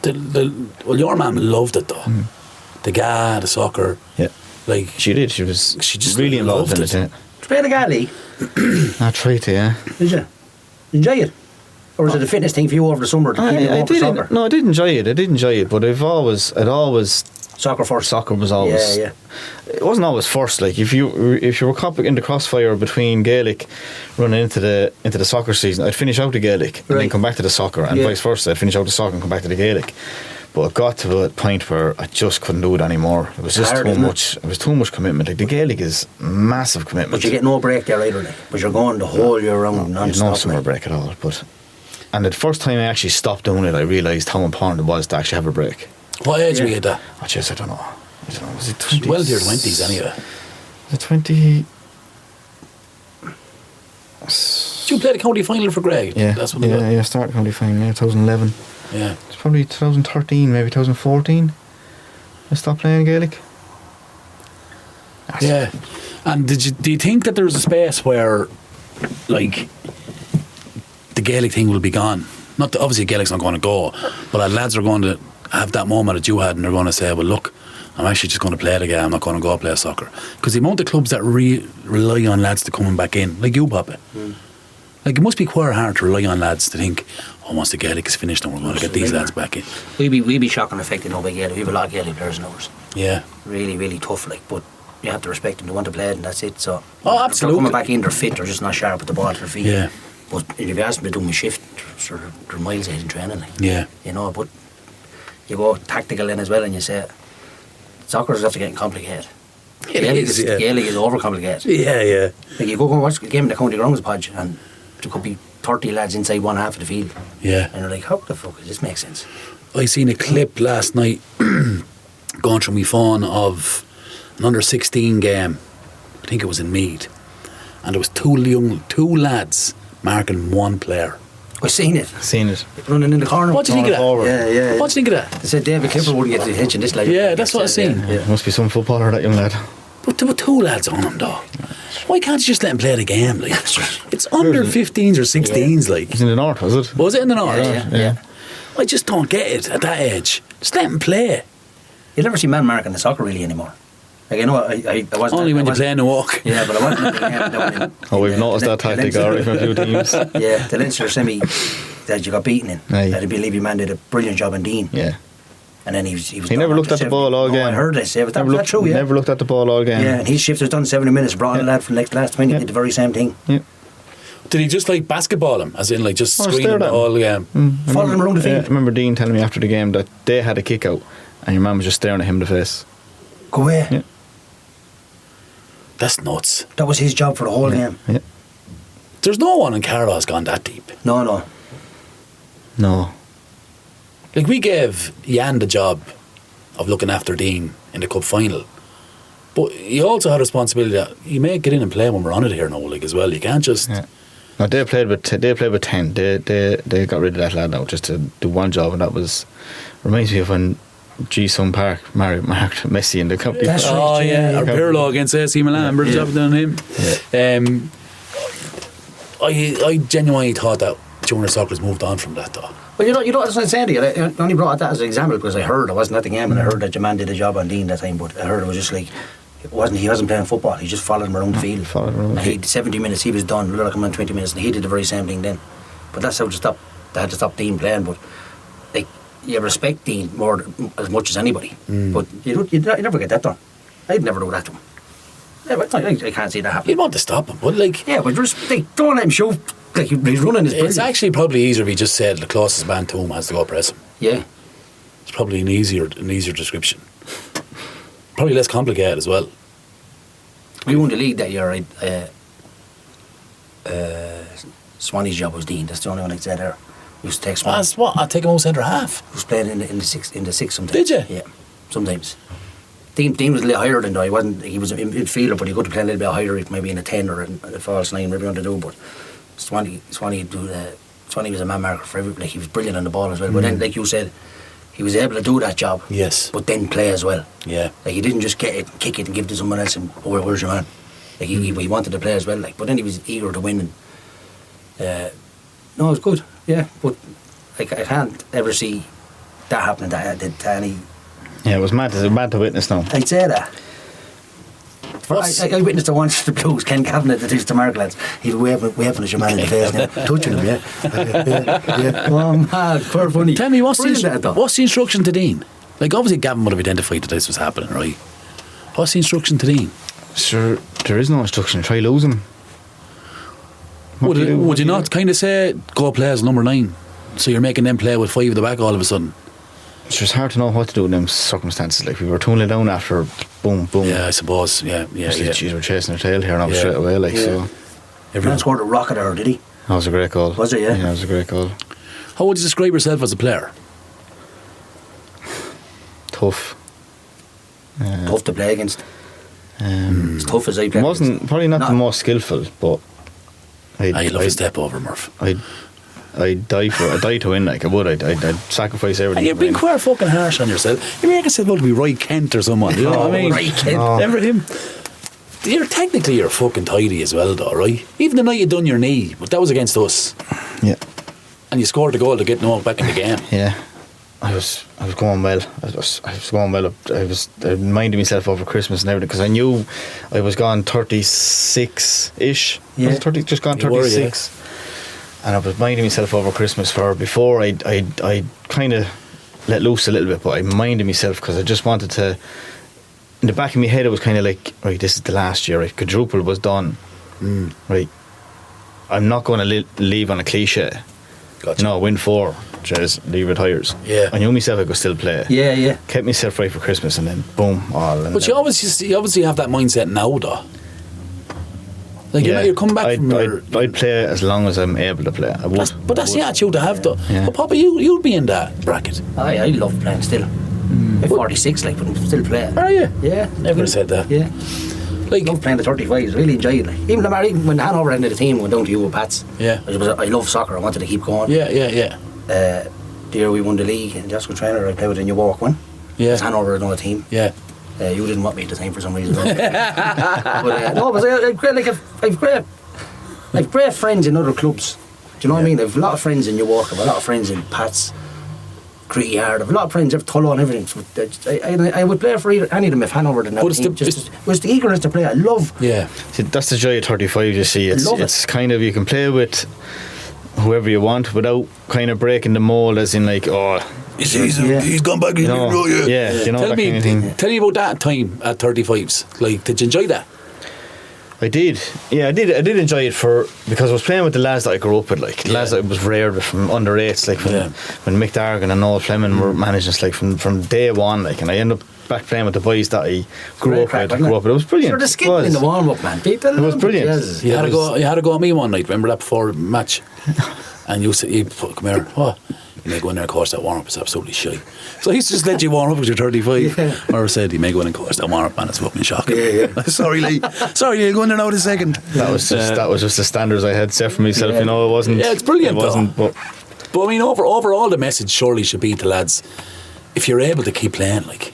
Well, your mum loved it, though. The GA, the soccer. Yeah. Like, she did. She just really involved in it. Did you play the GA league? I tried to, yeah. Did you? Enjoy it? Or was it a fitness thing for you over the summer to keep you over soccer? No, I did enjoy it. But I'd always soccer first. Soccer was always. Yeah. It wasn't always first. Like, if you were caught in the crossfire between Gaelic running into the soccer season, I'd finish out the Gaelic and then come back to the soccer, and vice versa. I'd finish out the soccer and come back to the Gaelic. But it got to a point where I just couldn't do it anymore. It was just too much. It was too much commitment. Like, the Gaelic is massive commitment. But you get no break there either. But you're going the whole year round non-stop. No summer break at all. But And the first time I actually stopped doing it, I realised how important it was to actually have a break. What age were you at that? I don't know. Was it 20? Well, your 20s anyway. Was it 20? Did you play the county final for Greg? Yeah, That's what it was. I started county final, 2011. Yeah. It's probably 2013, maybe 2014. I stopped playing Gaelic. Yeah. And do you think that there's a space where, like, the Gaelic thing will be gone? Not that obviously Gaelic's not going to go, but our lads are going to have that moment that you had, and they're going to say, well, look, I'm actually just going to play the game, I'm not going to go play soccer. Because the amount of clubs that rely on lads to coming back in, like you, Papa. Like, it must be quite hard to rely on lads to think, oh, once the Gaelic is finished, then we're going to get these lads back in. We'd be shocked and affected now by Gaelic. We have a lot of Gaelic players in ours. Yeah. Really, really tough, like, but you have to respect them. They want to play it, and that's it. So, Oh, absolutely. They're coming back in, they're fit, they're just not sharp with the ball to their feet. Yeah. But if you ask them to do my shift, they're miles ahead in training, like. Yeah. You know, but you go tactical in as well, and you say, soccer is after getting complicated. Gaelic is overcomplicated. Yeah, yeah. Like, you go and watch the game in the County Grounds, Podge, and there could be 30 lads inside one half of the field. Yeah. And you're like, how the fuck does this make sense? I seen a clip last night going through my phone of an under-16 game. I think it was in Meath. And there was two lads marking one player. I seen it. Running in the corner. What do you think of that? Forward. Yeah. What do you think of that? They said David Clifford wouldn't get the attention this lad. Yeah, that's what I seen. Yeah. Must be some footballer, that young lad. But there were two lads on him, though. Why can't you just let him play the game? Like, it's under 15s or 16s, like. He's in the north, was it? Was it in the north? Yeah. I just don't get it at that age. Just let him play. You never see man marking the soccer really anymore. Like, you know, I wasn't... Only when you play in the walk. Yeah, but I wasn't at the game down in... Oh, we've noticed that tactic already from a few teams. Yeah, the Leinster semi that you got beaten in. Aye. I believe your man did a brilliant job in Dean. Yeah. And then he was He never looked at the ball all game. I heard this. Yeah, was that true, yeah? Never looked at the ball all game. Yeah, and his shift was done 70 minutes, brought in a lad from the last 20, did the very same thing. Yeah. Did he just like basketball him? As in like just Oh, screen stared him at him. all game? Following him around the Yeah, I field. remember Dean telling me after the game that they had a kick out and your man was just staring at him in the face. Go away. Yeah. That's nuts. That was his job for the whole game. Yeah. There's no one in Carlow has gone that deep. No. No. Like, we gave Jan the job of looking after Dean in the cup final, but he also had responsibility that you may get in and play when we're on it here now, like, as well. You can't just... Yeah. No, they played with 10. They got rid of that lad now just to do one job, and that was reminds me of when G-Sun Park marked Messi in the cup. That's right. Oh yeah, or Pirlo against AC Milan. Remember the job done on him? Yeah. I genuinely thought that junior soccer's moved on from that, though. Well, you know, that's what I'm saying to you. I only brought that as an example because I wasn't at the game, and I heard that your man did a job on Dean that time, but I heard it was just like, he wasn't playing football, he just followed him around the field. Followed him around the And he 70 minutes, he was done, like him on 20 minutes, and he did the very same thing then. But that's how they had to stop Dean playing, but like, you respect Dean as much as anybody, but you never get that done. I'd never do that to him. Yeah, but I can't see that happening. You'd want to stop him, but like... Yeah, but just like, don't let him show like he's running his It's actually probably easier if he just said the closest man to him has to go press him. Yeah. It's probably an easier description. Probably less complicated as well. We won the league that year, right? Swanee's job was Dean. That's the only one I'd say there. We used to take Swanee. That's what? I'd take him out centre half. He was playing in the six sometimes. Did you? Yeah, sometimes. Dean was a little higher than though. He was a midfielder, but he could play a little bit higher, maybe in a 10 or a false 9, whatever you want to do. But Swanee was a man marker for everybody. Like, he was brilliant on the ball as well. But then, like you said, he was able to do that job. Yes. But then play as well. Yeah. Like, he didn't just get it, kick it, and give it to someone else, and where's your man? Like, he wanted to play as well. Like, but then he was eager to win. And no, it was good. Yeah, but like, I can't ever see that happening to any. Yeah, it was mad to witness now. I'd say that. I witnessed it once the Blues, Ken Kavanagh, that is to Mark lads. He was waving at your man in the face now, touching him, yeah. Oh man, poor funny. Tell me, what's Brilliant, the instruction to Dean? Like, obviously Gavin would have identified that this was happening, right? What's the instruction to Dean? Sure, there is no instruction. Try lose him. Would you not kind of say, go play as number 9? So you're making them play with 5 at the back all of a sudden? It's just hard to know what to do in them circumstances. Like, we were 2-0 down after boom. Yeah, I suppose. Yeah. Geez, we're chasing our tail here now straight away. Like, so. Everyone scored a rocket error, did he? That was a great goal. Was it, yeah? Yeah, it was a great goal. How would you describe yourself as a player? Tough. Tough to play against. As tough as I play. Wasn't probably not the most skillful, but I love a step over, Murph. I'd die to win. Like I would. I'd sacrifice everything. And you're being quite fucking harsh on yourself. You make yourself out to be Roy Kent or someone. You know what I mean? Roy Kent. Remember him? You're fucking tidy as well, though, right? Even the night you done your knee, but that was against us. Yeah. And you scored the goal to get knocked back in the game. Yeah. I was going well. I was going well. I was minding myself over Christmas and everything because I knew I was gone 36-ish. Yeah. I was just gone 36. And I was minding myself over Christmas before I kind of let loose a little bit, but I minded myself because I just wanted to. In the back of my head, it was kind of like, right, this is the last year. Right, quadruple was done. Right, I'm not going to leave on a cliche. Gotcha. No, win 4, just leave retires. Yeah. I knew myself I could still play. Yeah. Kept myself right for Christmas, and then boom, all. But you obviously have that mindset now, though. Like you're coming back from your. I'd play as long as I'm able to play. I would. But that's the attitude to have, though. Yeah. But Papa, you'd be in that bracket. I love playing still. I'm 46, like, but I'm still playing. Are you? Yeah. Never said that. Yeah. Like, I love playing the 35s, really enjoy it. Like. Even when Hanover ended the team, went down to you with Pats. Yeah. I love soccer, I wanted to keep going. Yeah. The year we won the league, and Jessica Trainer, I played with in New Walk one. Yeah. Because Hanover had another team. Yeah. You didn't want me at the time for some reason. But I've great friends in other clubs. Do you know what I mean? I've a lot of friends in New Walk, I've a lot of friends in Pats, Creedy Yard, I've a lot of friends, Tullow and everything. So I would play for any of them if Hanover didn't have a team. It was the eagerness to play. I love. Yeah. See, that's the joy of 35. You see, it's kind of, you can play with whoever you want without kind of breaking the mold, as in like, He's gone back. you know Tell that kind of thing. Tell me about that time at 35s. Like, did you enjoy that? I did. Yeah, I did enjoy it because I was playing with the lads that I grew up with, like the lads that I was reared with from under 8s, like when Mick Dargan and Noel Fleming were managing us, like from day one, like, and I ended up back playing with the boys that I grew up with. It was brilliant. Sure, the skipping in the warm up, man. It was brilliant. You had to go at me one night. Remember that before match? And you said, "Come here, what? You may go in there and course that warm up is absolutely shite." So I used to just let you warm up because you're 35. Yeah. Or I said, "You may go in and course that warm up, man. It's fucking shocking." Yeah. Sorry, Lee. Sorry, you'll go in there now in a second. That was just the standards I had set for myself. You know, it wasn't. Yeah, it's brilliant. It wasn't, but I mean, overall, the message surely should be to lads: if you're able to keep playing, like.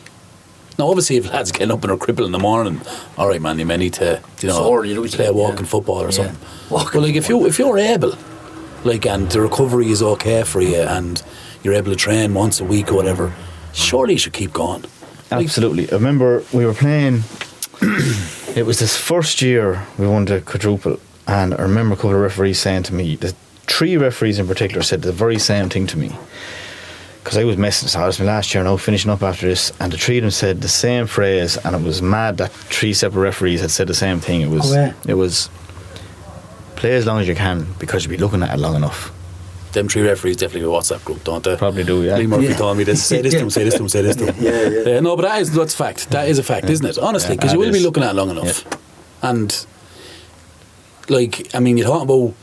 Now, obviously, if lads getting up and are crippled in the morning, all right, man, you may need to, play a walking football or something. But like, if you're able, like, and the recovery is okay for you, and you're able to train once a week or whatever, surely you should keep going. Absolutely. I remember we were playing. It was this first year we won the quadruple, and I remember a couple of referees saying to me, the 3 referees in particular said the very same thing to me. Because I was messing, so I was my last year now, finishing up after this, and the 3 of them said the same phrase, and it was mad that 3 separate referees had said the same thing. It was play as long as you can, because you'll be looking at it long enough. Them 3 referees definitely have a WhatsApp group, don't they? Probably do, yeah. Lee Murphy told me this. Say this to him, say this to him, say this to him. Yeah. No, but that's fact. That is a fact, isn't it? Honestly, because you will be looking at it long enough. Yeah. And, like, I mean, you talk about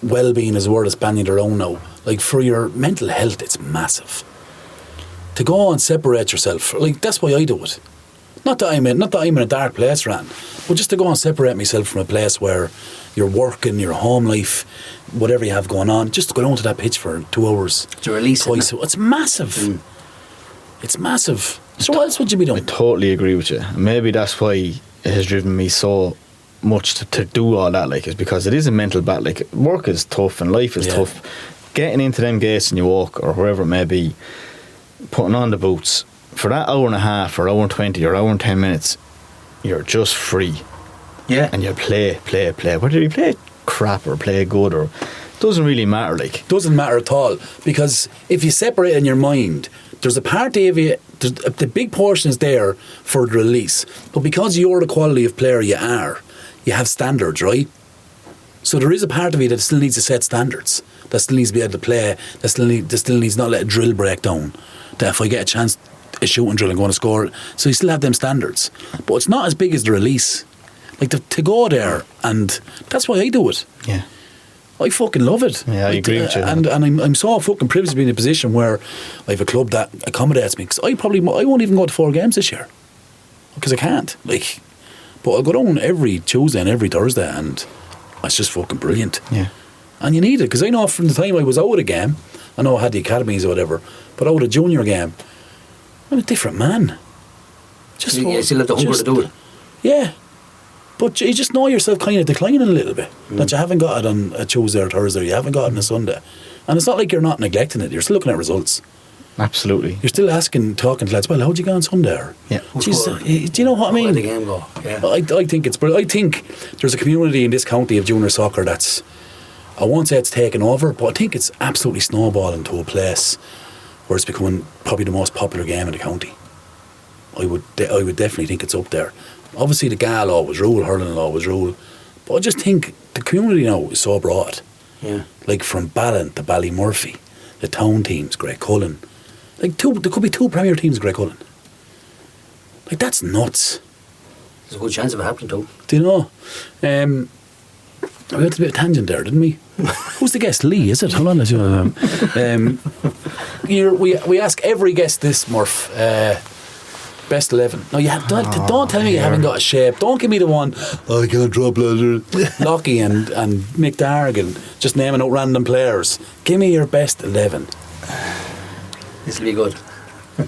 well-being as a word that's banning their own now. Like, for your mental health, it's massive. To go and separate yourself, like, that's why I do it. Not that I'm in a dark place, Ran, but just to go and separate myself from a place where you're working, your home life, whatever you have going on, just to go down to that pitch for 2 hours. To release twice. It's massive. It's massive. So what else would you be doing? I totally agree with you. Maybe that's why it has driven me so much to do all that, like, is because it is a mental battle. Like, work is tough and life is tough. Getting into them gates and you walk, or wherever it may be, putting on the boots, for that hour and a half, or hour and 20, or hour and 10 minutes, you're just free. Yeah. And you play. Whether you play crap or play good, or doesn't really matter. Like, doesn't matter at all, because if you separate in your mind, there's a part of you, the big portion is there for the release, but because you're the quality of player you are, you have standards, right? So there is a part of you that still needs to set standards, that still needs to be able to play, that still needs not let a drill break down, that if I get a chance, a shooting drill, I'm going to score it. So you still have them standards, but it's not as big as the release. Like, to go there, and that's why I do it. Yeah. I fucking love it. Yeah, I agree with you. And I'm so fucking privileged to be in a position where I have a club that accommodates me. Because I won't even go to 4 games this year. Because I can't. Like, but I'll go down every Tuesday and every Thursday, and it's just fucking brilliant. Yeah. And you need it, because I know from the time I was out of the game, I know I had the academies or whatever, but out of the junior game, I'm a different man. Just You still have the hunger to do it. Yeah. But you just know yourself kind of declining a little bit. That you haven't got it on a Tuesday or Thursday, you haven't got it on a Sunday. And it's not like you're not neglecting it, you're still looking at results. Absolutely. You're still talking to lads, well, how'd you go on Sunday? Or, Yeah. Geez, do you know what I mean? How did the game go? Yeah. I think it's brilliant. I think there's a community in this county of junior soccer that's, I won't say it's taken over, but I think it's absolutely snowballing to a place where it's becoming probably the most popular game in the county. I would definitely think it's up there. Obviously the GAA law was rule, hurling law was rule, but I just think the community now is so broad. Yeah. Like from Ballin to Ballymurphy, the town teams, Great Cullen. Like there could be 2 premier teams in Great Cullen. Like that's nuts. There's a good chance of it happening too. Do you know? We went a bit of tangent there, didn't we? Who's the guest? Lee, is it? Hold on, let's we ask every guest this, Murph. Best 11. No, don't tell me you haven't got a shape. Don't give me the one, I can't drop ladder. Lockie and Mick Dargan, just naming out random players. Give me your best 11. This will be good.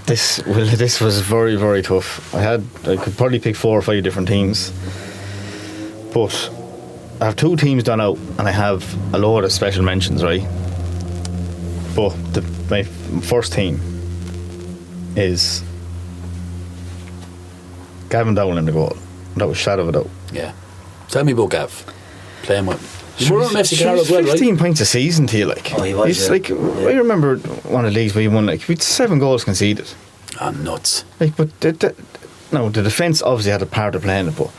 This was very, very tough. I could probably pick 4 or 5 different teams, but I have 2 teams done out, and I have a load of special mentions, right? But my first team is Gavin Dowling in the goal. That was shadow of a doubt. Yeah. Tell me about Gav. Playing with. You were on FC Carroll as well, right? 15 points a season to you, like. Oh, he was, It's yeah. like, I remember one of the leagues where he won, like, we had 7 goals conceded. Ah, nuts. Like, but the defence obviously had a part of playing it, but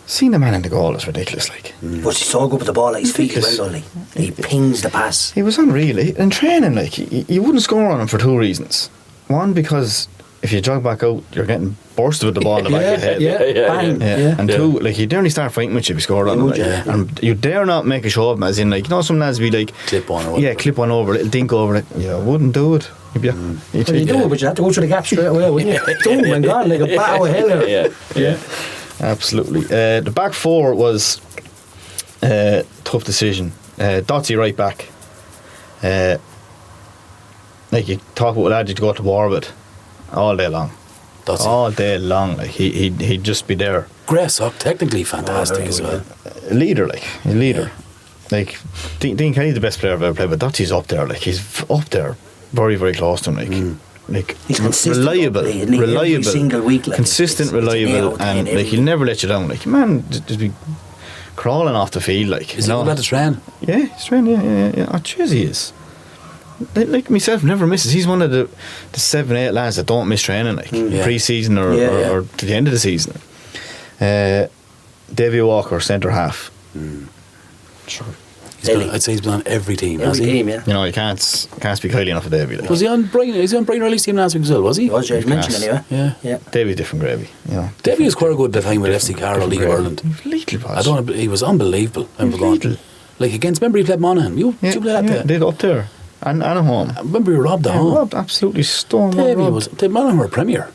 seeing the man in the goal is ridiculous, like. But he's so good with the ball at his feet as well, doesn't he? He pings the pass. He was unreal. In training, like, you wouldn't score on him for 2 reasons. One, because if you jog back out, you're getting bursted with the ball in the back of the head. Bang. Yeah. And 2, like, you'd only start fighting with you if you scored on him. Like, and you dare not make a show of him, as in, like, you know, some lads be like, Clip one or whatever. yeah, clip one over, little dink over it. Yeah, I wouldn't do it. You'd be, Well, you do it, but you have to go through the gap straight away, wouldn't you? Boom, and gone like a bat of hell. Yeah. Absolutely. The back 4 was tough decision. Dotsy right back. Like, you talk about a lad you'd go to war with all day long. Dotsy. All day long. Like, he'd just be there. Great sock, technically fantastic as well. A leader, like. A leader. Like, Dean Kelly's the best player I've ever played, but Dotsy's up there. Like, he's up there. Very, very close to him. Like, like He's consistent. reliable. Every single week. Like, consistent, reliable, and like, he'll never let you down. Like, man, just be crawling off the field. Like, Is he good at the train? Yeah, he's training. Yeah. Oh, cheers, he is. Like myself, never misses. He's one of the 7-8 lads that don't miss training, like pre-season or to the end of the season. Davy Walker, centre half. Sure. I'd say he's been on every team. Every team, yeah. You know, you can't speak highly enough of Davy. Like. Was he on Brian? Is he on Brian Riley's team last week as well? Was he? He was, you mentioned anyway. Yeah. Davy's different gravy. You know, Davy was quite good at the time with FC Carroll, League of Ireland. He was unbelievable. Like against, remember he played Monaghan? You played that there? Did up there and at home. I remember he robbed at home. Robbed, absolutely stoned. Monaghan were Premier.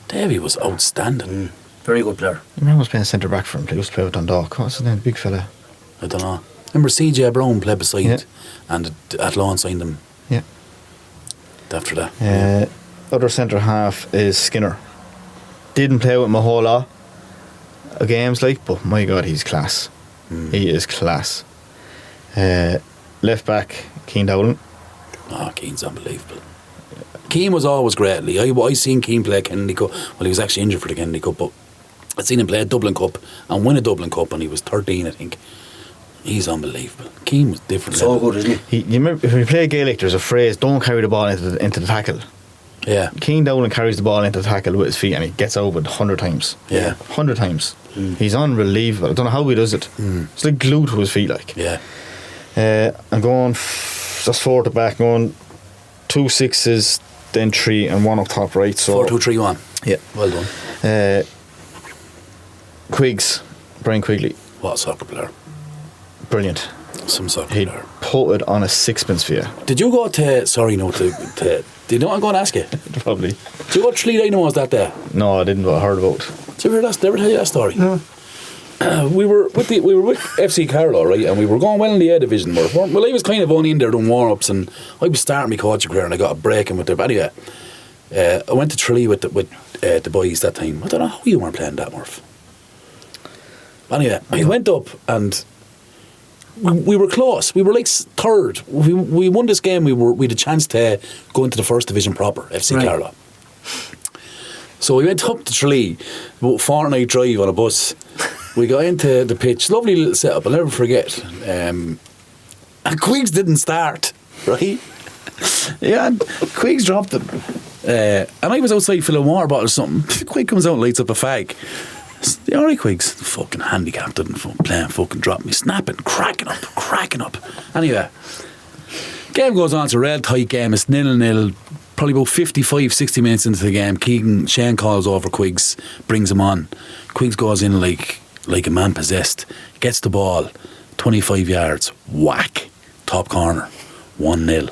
Davy was outstanding. Very good player. I remember I was playing centre back for him. He used to play with Dundalk. What's his name? Big fella. I don't know. Remember CJ Brown played beside and Athlone signed him. Yeah. After that. Other centre half is Skinner. Didn't play with him a whole lot of games, like, but my God, he's class. He is class. Left back, Keane Dowling. Oh, Keane's unbelievable. Keane was always great. I seen Keane play Kennedy Cup. Well, he was actually injured for the Kennedy Cup, but I'd seen him play a Dublin Cup and win a Dublin Cup, and he was 13, I think. He's unbelievable. Keane was different. So good, isn't he? You remember, if we play Gaelic, there's a phrase: "Don't carry the ball into the tackle." Yeah. Keane Dowling carries the ball into the tackle with his feet, and he gets over it 100 times. Yeah. 100 times. He's unbelievable. I don't know how he does it. It's like glued to his feet, like. Yeah. I'm going just 4 at the back, going 2 6s, then 3 and 1 up top right. So 4-2-3-1. Yeah. Well done. Quigs, Brian Quigley. What a soccer player. Brilliant. Some soccer He'd player. put it on a sixpence for you. Did you go to? Sorry, no. To did you know? I'm going to ask you. Probably. Did you go to Tralee Dynamos that day? No, I didn't, but I heard about it. Did you ever tell you that story? No. We were with FC Carlow, right, and we were going well in the A division. Well, I was kind of only in there doing warm ups, and I was starting my coaching career, and I got a break in with them. But anyway, I went to Tralee with the boys that time. I don't know how you weren't playing that, Murph. Anyway, I went up and we were close. We were like third. We won this game. We had a chance to go into the first division proper, FC Carlow. So we went up to Tralee, about a fortnight drive on a bus. We got into the pitch, lovely little setup, I'll never forget. And Quiggs didn't start, right? Yeah, and Quiggs dropped him. And I was outside filling water bottle or something. Quiggs comes out and lights up a fag. Alright, Quiggs, fucking handicapped, didn't playing, fucking dropped me, snapping, cracking up. Anyway, game goes on, it's a real tight game, it's 0-0. Probably about 55-60 minutes into the game, Shane calls over Quiggs, brings him on. Quiggs goes in like a man possessed, gets the ball 25 yards, whack, top corner, 1-0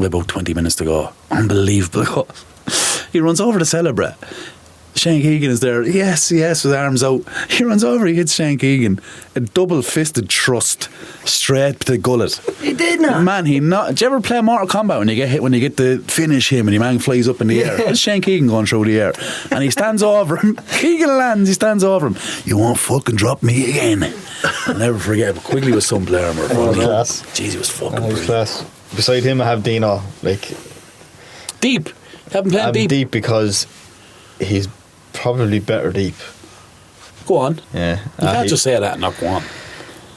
with about 20 minutes to go. Unbelievable. He runs over to celebrate. Shane Keegan is there, yes, with arms out. He runs over, he hits Shane Keegan, a double-fisted thrust straight to the gullet. He did not. Man, he not. Do you ever play Mortal Kombat when you get hit, when you get to finish him and your man flies up in the air? It's Shane Keegan going through the air, and he stands over him. Keegan lands, he stands over him. You won't fucking drop me again. I'll never forget. But Quigley was some player. Class. Jeez, he was fucking He was brilliant. class. Beside him, I have Dino. Like Deep. Haven't played deep. because he's probably better deep. Go on. Yeah, You can't just say that and not go on.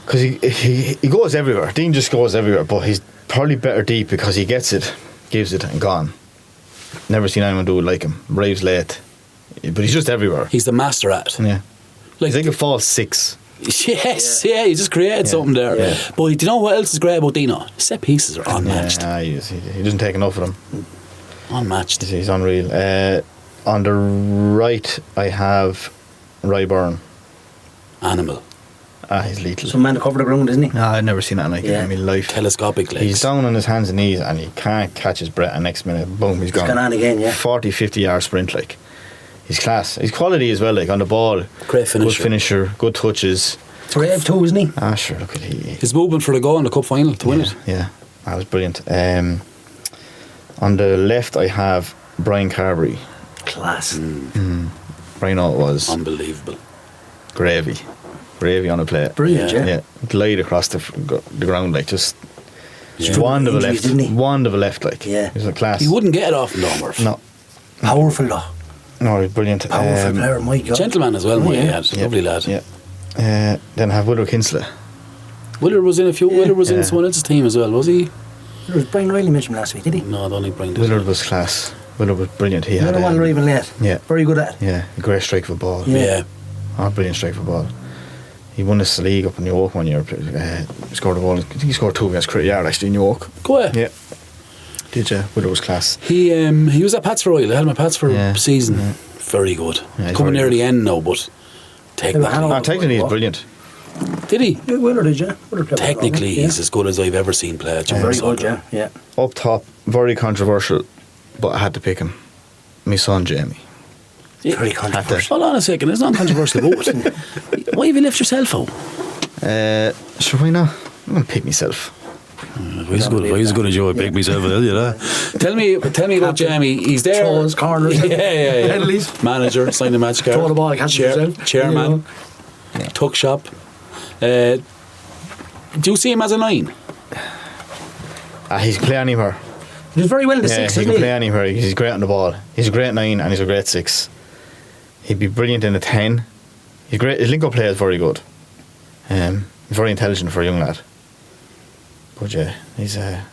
because he goes everywhere. Dean just goes everywhere, but he's probably better deep because he gets it, gives it, and gone. Never seen anyone do it like him. Arrives late, but he's just everywhere. He's the master at it. Yeah, Like, he's like a false six. Yes, yeah, he just created something there. Yeah. But do you know what else is great about Dino? His set pieces are unmatched. Yeah, he doesn't take enough of them. Unmatched. He's unreal. On the right, I have Ryburn. Animal. He's lethal. Some man to cover the ground, isn't he? No, I've never seen that like Yeah. in my life. Telescopic legs. He's down on his hands and knees and he can't catch his breath, and next minute, boom, he's gone. Gone on again, yeah. 40, 50 yard sprint, like. He's class. He's quality as well, like on the ball. Great finisher. Good finisher, good touches. Brave too, isn't he? Sure, look at he. His movement for the goal in the cup final to win it. Yeah, that was brilliant. On the left, I have Brian Carberry. Class. Brian it was. Unbelievable. Gravy on a plate. Brilliant, yeah. Yeah, glide across the ground, like just wand of a Injuries, left. didn't he? Wand of a left, like. Yeah. He was a class. He wouldn't get it off him, though, Murph. No. Powerful though. No, he's brilliant. Powerful player, my God. Gentleman as well, my lad. Yeah. Lovely lad. Yeah. Then I have Willard Kinsley. Willard was in a few. Willard was in Yeah. someone else's team as well, was he? There was Brian Riley mentioned last week, did he? No, I don't think Brian did. Willard was class. Willard was brilliant. He had Another one arriving late. Yeah. Very good at it. Yeah, a great strike for ball. Yeah. Brilliant strike for ball. He won this league up in New York one year. Scored a ball. I think he scored 2 against Crit Yard actually in New York. Go ahead. Yeah. Did you? Willard was class. He was at Pats for a while. I had him at Pats for a season. Yeah. Very good. Yeah, he's Coming very near good. the end now, but technically, Technically he's brilliant. did he? Yeah, Willard did, yeah. Willard played Technically, well, yeah. he's as good as I've ever seen play. Very good, yeah. Up top, very controversial, but I had to pick him. My son Jamie. Very controversial. Hold on a second. There's nothing controversial about it. Why have you left yourself out? Sure, why not? I'm gonna pick myself. If he's good as you, I pick myself. You know. Tell me about Jamie. He's there. Throws, corners. Yeah. Penalties. Manager, sign the match card. Throw the ball, catch it yourself. Chairman. Tuck shop. Do you see him as a 9? He can play anywhere. He was very well in the Yeah, six, he isn't can he? play anywhere. He's great on the ball. He's a great 9 and he's a great 6. He'd be brilliant in a 10. He's great. His link-up play is very good. Very intelligent for a young lad. But yeah, he's a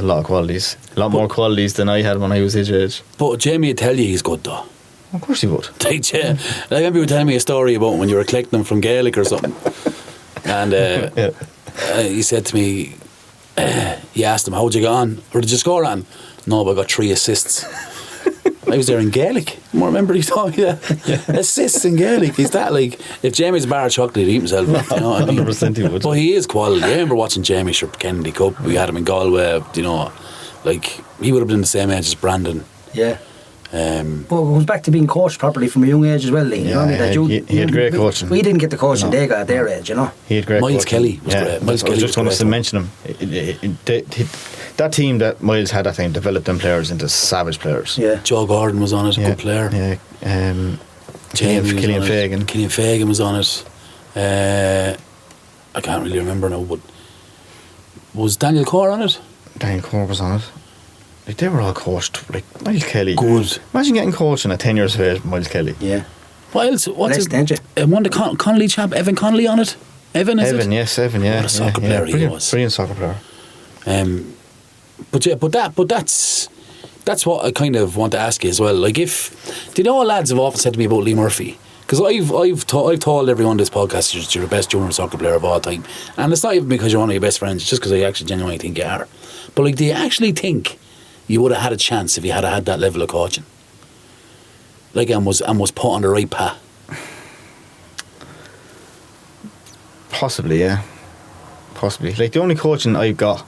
lot of qualities. A lot more qualities than I had when I was his age. But Jamie would tell you he's good though. Of course he would. Like, I remember you were telling me a story about when you were collecting them from Gaelic or something. And Yeah. he said to me, he asked him, how'd you get on? Or did you score on? No, but I got 3 assists. I was there in Gaelic. I remember he told me that. Assists in Gaelic. He's that like, if Jamie's a bar of chocolate, he'd eat himself. You know what I mean? 100% he would. But he is quality. I remember watching Jamie Sharp Kennedy Cup. We had him in Galway. You know, like he would have been the same age as Brandon. Yeah. But it goes back to being coached properly from a young age as well, Lee. You know, he had great coaching. We didn't get the coaching they got at their age, you know. He had great Miles coaching. Kelly was great. Miles Kelly I was just was going to great. mention him. That team that Miles had, I think, developed them players into savage players. Yeah. Joe Gordon was on it, good player. Yeah. Jamie was Killian on Fagan. it. Killian Fagan was on it. I can't really remember now, but was Daniel Corr on it? Daniel Corr was on it. Like, they were all coached. Like Miles Kelly. Good. Imagine getting coaching at 10 years of age, Miles Kelly. Yeah. What else? What's Less danger. one the Connolly chap, Evan Connolly on it? Evan, is Evan, it? yes, Evan, yeah. What a soccer player he brilliant, was. Brilliant soccer player. But that's what I kind of want to ask you as well. Like, if do you know what lads have often said to me about Lee Murphy? Because I've told everyone this podcast you're the best junior soccer player of all time, and it's not even because you're one of your best friends. It's just because I actually genuinely think you are. But like, do you actually think you would have had a chance if you had had that level of coaching? Like, and was put on the right path? Possibly, yeah. Possibly. Like, the only coaching I've got,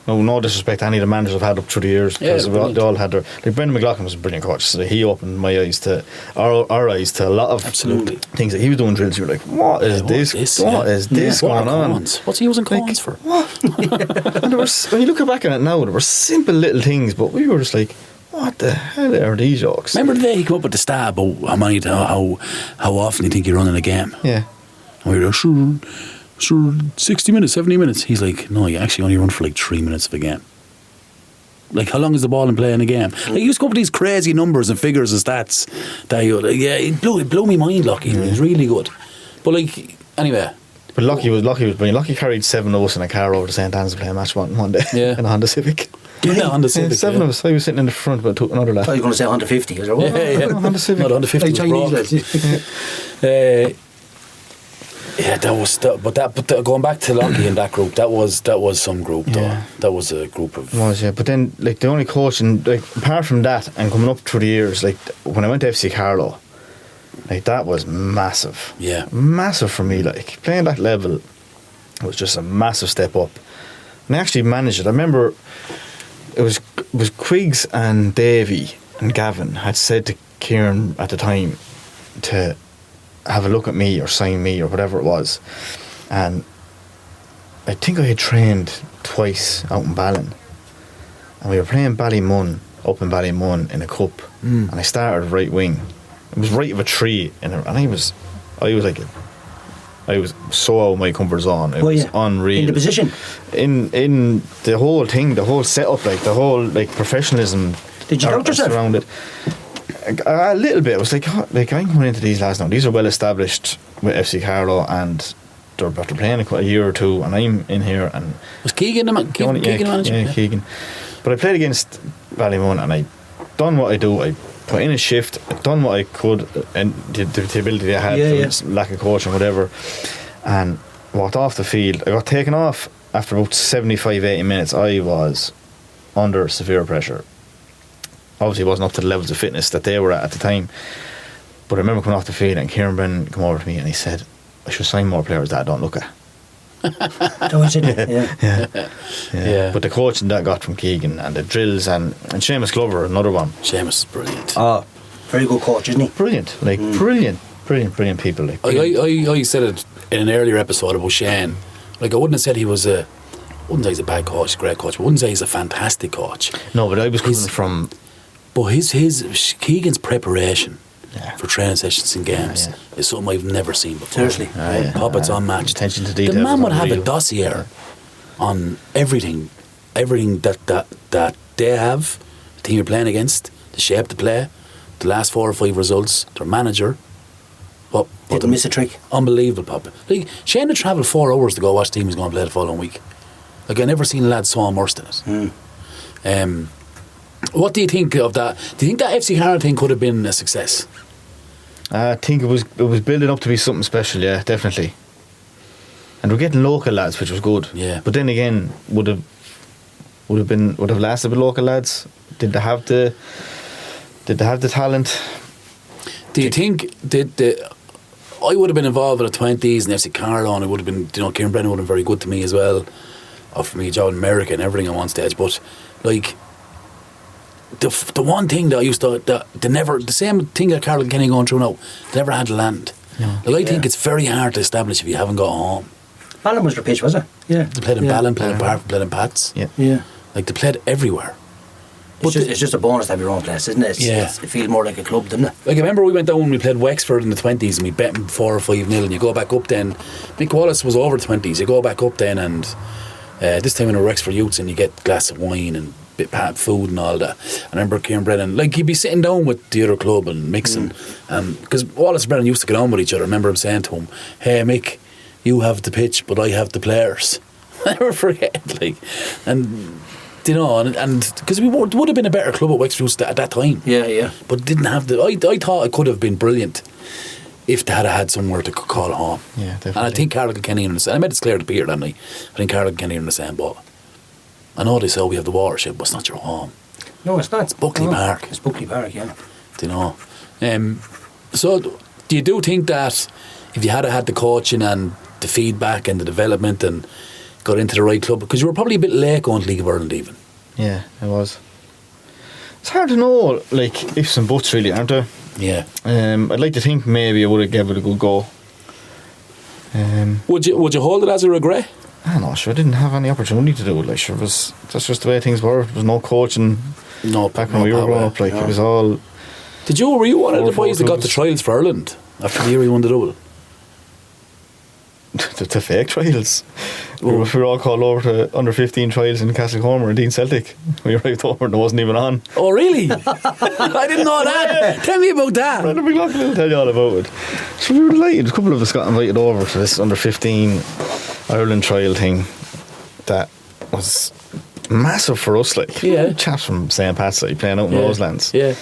no disrespect to any of the managers I've had up through the years, because they all had their... Like, Brendan McLaughlin was a brilliant coach, so he opened my eyes to... Our eyes to a lot of things that he was doing drills. You were like, what is this? What is this going on? What's he using cones for? What? And there was, when you look back at it now, there were simple little things, but we were just like, what the hell are these jokes? Remember the day he came up with the stab about how often you think you're running a game? Yeah. And we were like, sure, 60 minutes, 70 minutes. He's like, no, you actually only run for like 3 minutes of a game. Like, how long is the ball in play in a game? Like, he used to come up with these crazy numbers and figures and stats that it blew my mind, Lockie. It was really good. But like, anyway. But Lockie was brilliant. Lockie carried 7 of us in a car over to St. Anne's to play a match one day in a Honda Civic. Yeah, Honda Civic. 7 of us. I was sitting in the front, but took another lap. I was going to say 150. Was there? Yeah. Honda Civic. Not Honda 50 Like was Chinese. Yeah, but going back to Lockie and that group, that was some group though. That was a group of... It was, yeah. But then, like, the only coaching, like, apart from that and coming up through the years, like, when I went to FC Carlow, like, that was massive. Yeah. Massive for me. Like, playing that level was just a massive step up. And I actually managed it. I remember it was Quiggs and Davey and Gavin had said to Kieran at the time to have a look at me or sign me or whatever it was, and I think I had trained twice out in Ballin, and we were playing Ballymun up in Ballymun in a cup, and I started right wing. It was right of a tree, and I was so out of my comfort zone. It was unreal. In the position, in the whole thing, the whole setup, like the whole like professionalism. Did you doubt yourself? Around it. A little bit. I was like I'm going into these lads now. These are well established with FC Carlow, and they're playing a year or two, and I'm in here. And was Keegan the manager? Yeah, Keegan. But I played against Ballymun, and I done what I do. I put in a shift, done what I could, and the ability I had from lack of coaching, whatever, and walked off the field. I got taken off after about 75-80 minutes. I was under severe pressure. Obviously, it wasn't up to the levels of fitness that they were at the time. But I remember coming off the field and Kieran Brennan came over to me and he said, I should sign more players that I don't look at. Yeah. But the coaching that I got from Keegan and the drills and Seamus Glover, another one. Seamus is brilliant. Oh, very good coach, isn't he? Brilliant. Like, brilliant people. Like, I said it in an earlier episode about Shane. Like, I wouldn't have said he was a... I wouldn't say he's a bad coach, great coach. I wouldn't say he's a fantastic coach. No, but I was coming from... But his Keegan's preparation for training sessions and games is something I've never seen before. Seriously. Puppets unmatched. Attention to detail. The man would have a dossier on everything that they have, the team you're playing against, the shape to play, the last 4 or 5 results, their manager. Didn't miss a trick. Unbelievable puppet. Like, Shane had travelled 4 hours to go watch the team he's going to play the following week. Like, I never seen a lad so immersed in it. What do you think of that? Do you think that FC Carlow thing could have been a success? I think it was building up to be something special, yeah, definitely. And we're getting local lads, which was good. Yeah. But then again, would have lasted with local lads? Did they have the Did they have the talent? Do you think I would have been involved in the 20s and FC Carlow, and it would have been, Kieran Brennan would have been very good to me as well. Offered me a job in America and everything at one stage. But, like, the one thing that I used to, the same thing that Carlow and Kenny going through now, they never had land. No. Like, I think it's very hard to establish if you haven't got a home. Ballon was their pitch, was it? Yeah. They played in Ballon, played in Park, played in Pats. Yeah. Like, they played everywhere. It's just a bonus to have your own place, isn't it? It feels more like a club, doesn't it? Like, I remember we went down and we played Wexford in the 20s and we bet them 4 or 5-0, and you go back up then. Mick Wallace was over the 20s. You go back up then, and this time in a Wexford youths, and you get a glass of wine and bit of food and all that. I remember Kieran Brennan, like, he'd be sitting down with the other club and mixing, because Wallace and Brennan used to get on with each other. I remember him saying to him, "Hey Mick, you have the pitch but I have the players." I never forget, like, and and because we would have been a better club at Wexford at that time. Yeah. But didn't have the. I thought it could have been brilliant if they had somewhere to call home. Yeah, definitely. And I think Carlow and Kenny are in the same. I made it clear to Peter that night. I think Carlow and Kenny are in the same boat. I know they say we have the watershed, but it's not your home. No, it's not. It's Buckley Park. It's Buckley Park, yeah. So do you think that if you had the coaching and the feedback and the development and got into the right club, because you were probably a bit late going to League of Ireland even. Yeah, it was. It's hard to know, like, ifs and buts really, aren't there? Yeah. I'd like to think maybe I would have given it a good go. Would you hold it as a regret? I don't know, sure, I didn't have any opportunity to do it. Like, sure, that's just the way things were. There was no coaching. No, back when we were growing up, like, it was all. Were you one of the boys that got the trials for Ireland after the year he won the double? the fake trials. We were all called over to under 15 trials in Castlecomer and Dean Celtic. We arrived over and it wasn't even on. Oh really? I didn't know that. Tell me about that. Brandon McLaughlin will tell you all about it. So we were delighted. A couple of us got invited over to this under 15 Ireland trial thing that was massive for us, like. Yeah. Chaps from St. Pat's, like, playing out in Roselands. Yeah.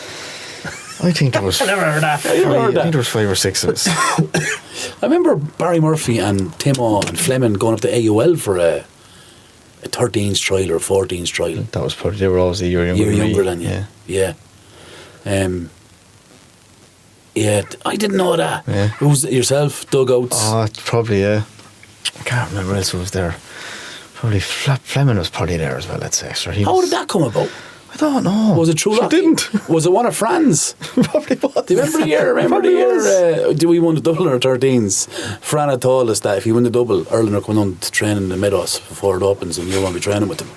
I think there was. I never heard that. I think there was 5 or 6 of us. I remember Barry Murphy and Timo and Fleming going up to AUL for a 13s trial or a 14s trial. That was probably, they were always a year younger than you. Yeah. Yeah, I didn't know that. Yeah. It was yourself, dugouts. Oh, probably, yeah. I can't remember who else was there. Probably Fleming was probably there as well, let's say. So how did that come about? I don't know. Was it true? Sure didn't. Was it one of Fran's? Probably was. Do you remember the year? Do we won the double or 13s? Fran had told us that if you win the double, Ireland are coming on to train in the Meadows before it opens, and you're going to be training with them.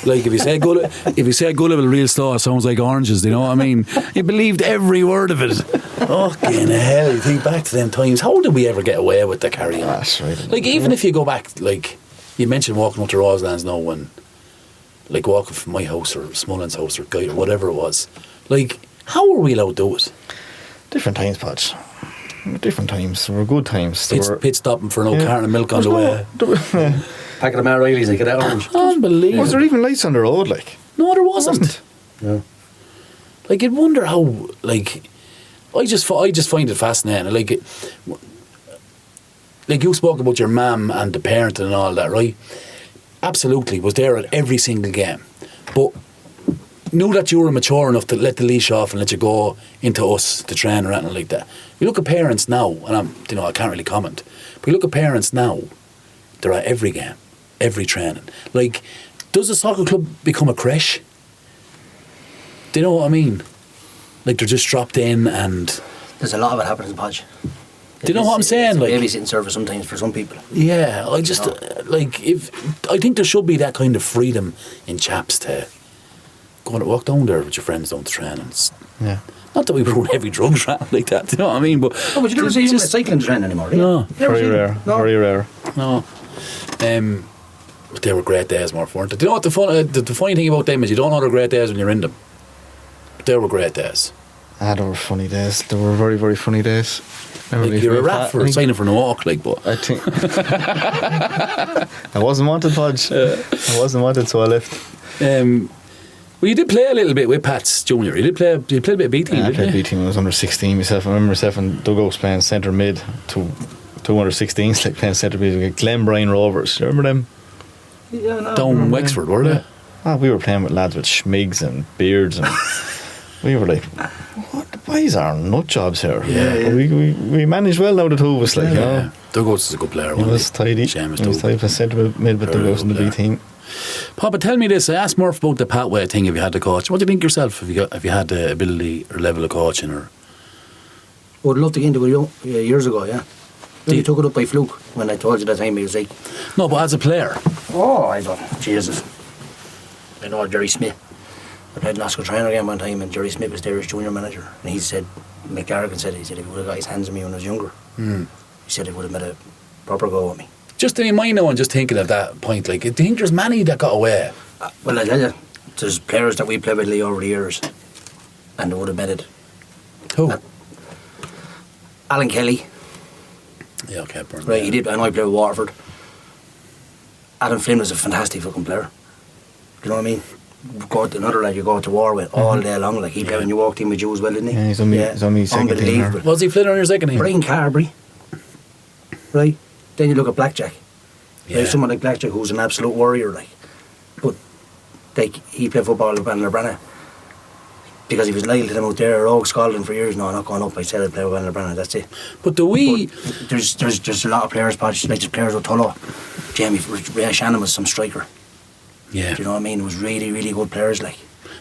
Like, if you say Gulliver real slow, it sounds like oranges. Do you know what I mean? You believed every word of it. Fucking hell! You think back to them times. How did we ever get away with the carry on? That's right. Like, even if you go back, like you mentioned, walking up to Roselands now, when. Like walking from my house or Smullen's house or Guy or whatever it was. Like, how were we allowed to do it? Different times, Podge. Different times. There were good times. Pit stopping for no carton of milk on the way. Packet of O'Reilly's, like, that orange. Unbelievable. Was there even lights on the road, like? No, there wasn't. No. Like, I'd wonder how, like, I just find it fascinating. Like you spoke about your mum and the parent and all that, right? Absolutely, was there at every single game, but knew that you were mature enough to let the leash off and let you go into us to train or anything like that. You look at parents now, and I can't really comment, but you look at parents now, they're at every game, every training. Like, does a soccer club become a creche? Do you know what I mean? Like, they're just dropped in, and there's a lot of it happening in Podge. Do you know what I'm saying? Like, babysitting service sometimes for some people. Yeah, I just I think there should be that kind of freedom in chaps to go and walk down there with your friends down to trainings. Yeah. Not that we run heavy drugs around like that. Do you know what I mean? But you never see them cycling train anymore. No, very rare. Very rare. No. But they were great days, more weren't they? Do you know what the funny thing about them is? You don't know they're great days when you're in them. But they were great days. They were funny days. They were very, very funny days. Like, you're a rat for signing for no walk, like, but I think I wasn't wanted, Podge. I wasn't wanted, so I left. Well, you did play a little bit with Pats Junior. You played a bit of B team. I played B team when I was under 16 myself. I remember myself and Douglas playing centre mid to under 16s, like playing centre mid with Glen Bryan Rovers. Do you remember them? Yeah, no. Down Wexford, were they? we were playing with lads with schmigs and beards, and we were like, what the boys are nut jobs here. Yeah. But we managed well now, the two of us, like, you know. Douglas is a good player. He was tidy. Seamus He was tidy for centre mid with Douglas in the B team. Papa, tell me this. I asked Murph about the pathway thing if you had to coach. What do you think yourself if you had the ability or level of coaching? Or I would love to get into it years ago, yeah. Then you took it up by fluke when I told you that time. He was like, no, but as a player. oh, I don't, Jesus. I know Jerry Smith. I played an Oscar trainer game one time, and Jerry Smith was there as junior manager. And he said, McGarrigan said, if he would have got his hands on me when I was younger, he said he would have made a proper go at me. Just in my mind, just thinking at that point, like, do you think there's many that got away? Well, I tell you, there's players that we played with Lee over the years, and they would have made it. Who? Alan Kelly. Yeah, okay, Burn. Right, he did. I know he played with Waterford. Adam Flynn was a fantastic fucking player. Do you know what I mean? Go to another lad you go to war with all day long. Like he played when you walked in with you as well, didn't he? Yeah, he's on me second team here. Unbelievable. Was he Flynn on your second team? Brian Carberry. Right? Then you look at Blackjack. Yeah. Right? Someone like Blackjack who's an absolute warrior, like. But like he played football with Bannerbrana. Because he was loyal to them out there, Rogue Scotland for years. No, I'm not going up. I said I'd play with Bannerbrana, that's it. But do we... But there's a lot of players, like there's players with Tullow. Jamie Ray Shannon was some striker. Yeah. Do you know what I mean? It was really, really good players, like.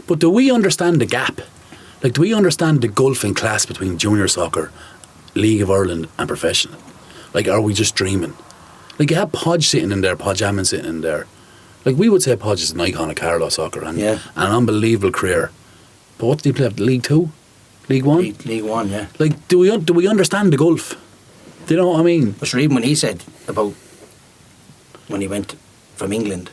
But do we understand the gap? Like, do we understand the gulf in class between junior soccer, League of Ireland and professional? Like, are we just dreaming? Like, you have Podge sitting in there, Podge Hammond sitting in there. Like, we would say Podge is an icon of Carlow soccer and an unbelievable career. But what did he play? League 2? League 1? League 1, yeah. Like, do we understand the gulf? Do you know what I mean? But sure, even when he said about when he went from England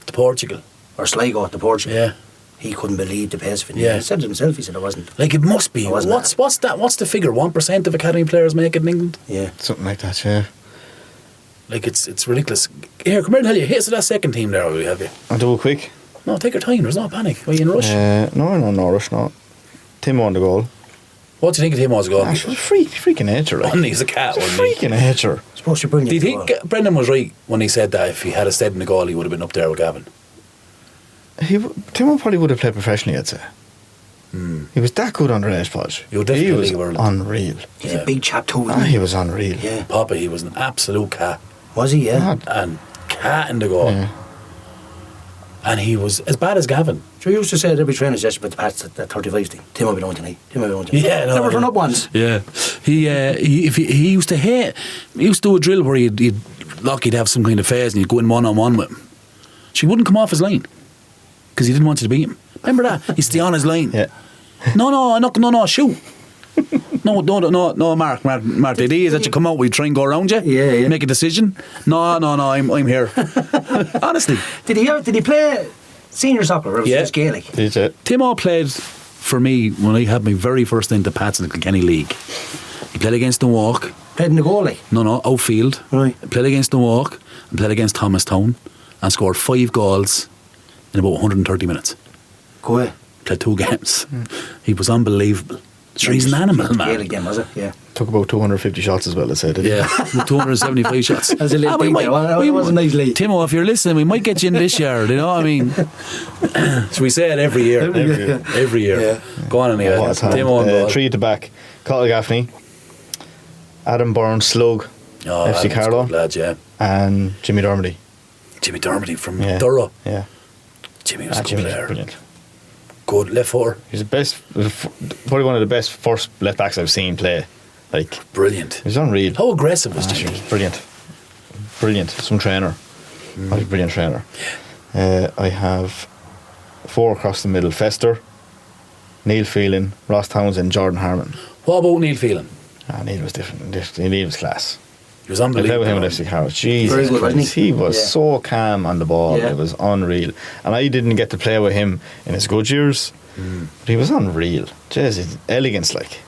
To Portugal. or Sligo to Portugal, Yeah. he couldn't believe the pace of it. Yeah. He said it himself. He said it wasn't. Like, it must be. It wasn't What's that? What's the figure? 1% of academy players make it in England? Yeah. Something like that, yeah. Like, it's ridiculous. Here, come here and tell you. Here's that second team there, will we have you? I'll do it quick. No, take your time. There's no panic. Are you in a rush? No rush, no. Tim on the goal. What do you think of him was going? Actually, freaking nature, like. He's a cat, wasn't he? Freaking nature. Supposed to bring Do you think Brendan was right when he said that if he had a stead in the goal, he would have been up there with Gavin? Timo probably would have played professionally, I'd say. He was that good under Edge Podge. He would definitely He was League of Ireland. unreal. He's a big chap too, isn't He was unreal. Yeah. Papa, he was an absolute cat. Was he? Yeah. God. And cat in the goal. Yeah. And he was as bad as Gavin. So he used to say at every training session about the Pats that 35 thing. Tim will be doing tonight. Tim will be doing tonight. Yeah, no, Never turn yeah. up once. Yeah. He used to hate... He used to do a drill where he'd have some kind of phase and you'd go in one-on-one with him. She wouldn't come off his line because he didn't want you to beat him. Remember that? He'd stay on his line. Yeah. No, shoot. No, Mark. The idea is that you come out, we try and go around you. Yeah. Make a decision. No, I'm here. Honestly. Did he play senior soccer or was it just Gaelic? Did you? Timo played for me when I had my very first into Pats in the Kilkenny League. He played against the Walk. Played in the goalie. No, outfield. Right. Played against the Walk and played against Thomastown and scored 5 goals in about 130 minutes. Cool. Played 2 games. He was unbelievable. Sure, he's an animal, man. Gaelic game, was it? Yeah. Took about 250 shots as well, I said. Yeah, 275 shots. That was a little thing there. It was a nice lead. Timo, if you're listening, we might get you in this year. You know what I mean? So we say it every year. Every year. Yeah. Go on anyway. What a time. Timo on goal. 3 at the back. Carl Gaffney, Adam Byrne, Slug, Oh, FC Adam's Carlow, good lad, yeah. and Jimmy Dermody. Jimmy Dermody from Yeah. Durrow. Yeah. Jimmy was a good Jimmy was player. brilliant. Good left footer. He's the best, probably one of the best first left backs I've seen play. Like, Brilliant. he was unreal. How aggressive was He Jimmy? was brilliant. Some trainer. He was a brilliant trainer. I have 4 across the middle: Fester, Neil Phelan, Ross Townsend, Jordan Harmon. What about Neil Phelan? Neil was different. Neil was class. He was I played with him unbelievable. at FC Carroll. Jesus Very good, Christ. wasn't He was Yeah. so calm on the ball. Yeah. It was unreal. And I didn't get to play with him in his good years, but he was unreal. Jeez, his elegance, like.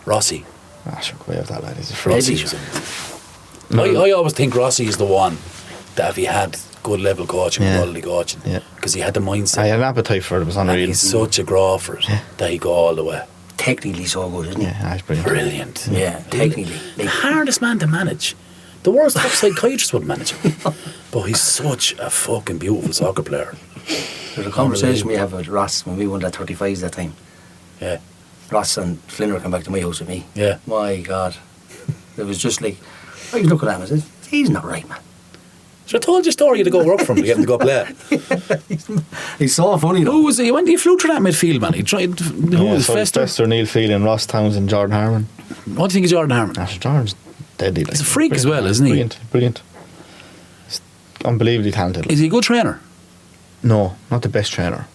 Rossi. I should go away with that lad. He's a Rossi freak. was I always think Rossi is the one that if he had good level coaching, Yeah. quality coaching, Yeah. because he had the mindset. I had an appetite for it. It was and unreal. he's such a graw for it that he go all the way. Technically so good, isn't he? Yeah, he's brilliant. Brilliant. Yeah, technically. The Like, hardest man to manage. The worst top psychiatrist would manage him. But he's such a fucking beautiful soccer player. There's a conversation we have with Ross when we won that 35s that time. Yeah. Ross and Flinner came back to my house with me. Yeah. My God. It was just like, I was looking at him and said, he's not right, man. So I told you a story to go work for him to get him to go play. He's so funny though. Who was he? When he flew through that midfield, man? He tried. Who was Fester? Neil Phelan, Ross Townsend, Jordan Harmon. What do you think of Jordan Harmon? Jordan's deadly. He's a freak as well, isn't he? Brilliant. He's unbelievably talented. Is he a good trainer? No, not the best trainer.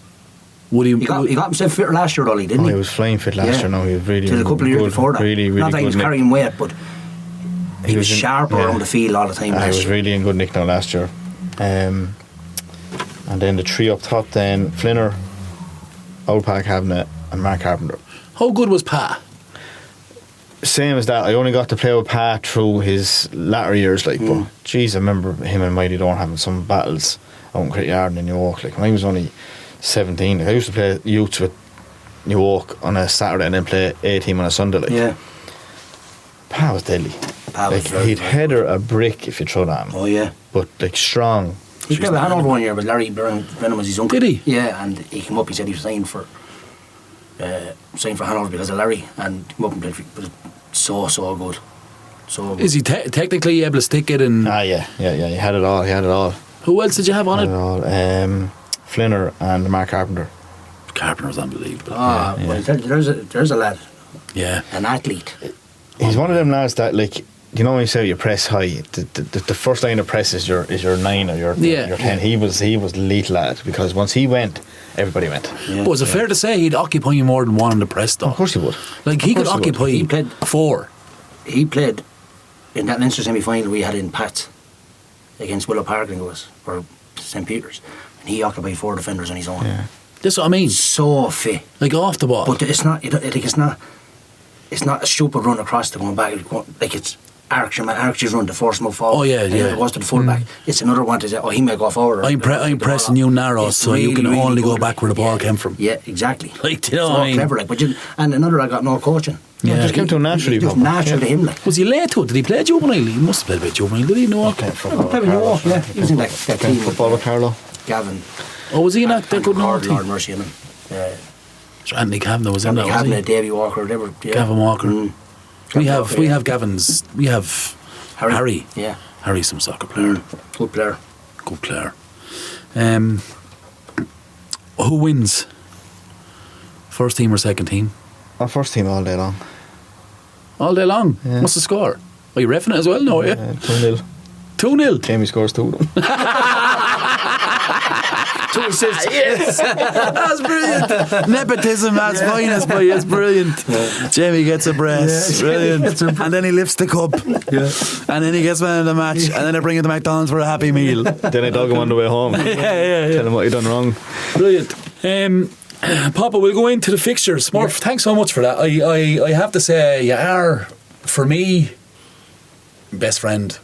Would he? He got himself fitter last year, Ollie, didn't he? He was flying fit last year. No, he was really Till a couple of years good, before that. Really, really not that he was good carrying weight, but he was sharp around the field all the time. He was really in good nick now last year. And then the three up top then, Flinner, Old Pat Kavanagh and Mark Carpenter. How good was Pat? Same as that. I only got to play with Pat through his latter years, like, but geez, I remember him and Mighty Dawn having some battles out in Crit Yard in New York. Like when I was only 17, like, I used to play youths with New York on a Saturday and then play A-team on a Sunday. Like, yeah. Pat was deadly. He'd header a brick if you throw that at him. Oh yeah. But like strong. He played with Hanover one year, but Larry Brennan was his uncle. Did he? Yeah, and he came up. He said he was signed for Hanover because of Larry, and came up and played. But so good, so good. Is he technically able to stick it? And Yeah. He had it all. Who else did you have on it? Flinner and Mark Carpenter. Carpenter's unbelievable. Well, there's a lad. Yeah. An athlete. He's one of them lads that, like, you know when you say you press high, the first line of press is your 9 or your 10. He was lethal at it because once he went, everybody went. But was it fair to say he'd occupy you more than one in the press though? Of course he would. Like he could occupy He played 4. He played in that Leinster semi-final we had in Pats against Willow Park, I think it was, or St. Peter's, and he occupied 4 defenders on his own. Yeah. That's what I mean. So fit. Like off the ball. But it's not. It's not a stupid run across to going back. Like it's Archie's run to force him forward. Oh yeah. It goes to the full back. It's another one to say, he may go forward. I'm pressing you narrow, so you can only go back where the ball came from. Yeah, exactly. Like, do you know so what I mean? Clever, like. And another, I got no coaching. Yeah, it just came to him naturally. Just natural to him, like. Was he late to it? Did he play juvenile? He must have played a bit juvenile. Did he? No. He played with New York, yeah. He was in that team. Football with Carlo. Gavin. Oh, was he not that good? Lord mercy on him. Anthony Kavanagh was in that, was Kavanagh, he? Davy Walker, whatever. Yeah. Gavin Walker. We have Gavin's. We have Harry. Yeah. Harry's some soccer player. Good player. Good player. Who wins? First team or second team? Our first team all day long. All day long? Yeah. What's the score? Are you reffing it as well? No, are you? 2-0. 2-0? Jamie scores 2 of them. 2 assists. Yes! That's brilliant. Nepotism, that's finest, boy. It's brilliant. Jamie gets a brace. Brilliant. And then he lifts the cup. Yeah. And then he gets man of the match. And then they bring him to McDonald's for a happy meal. Then I dog him on the way home. Yeah. Tell him what he done wrong. Brilliant. Papa, we'll go into the fixtures. Murph, thanks so much for that. I have to say, you are, for me, best friend.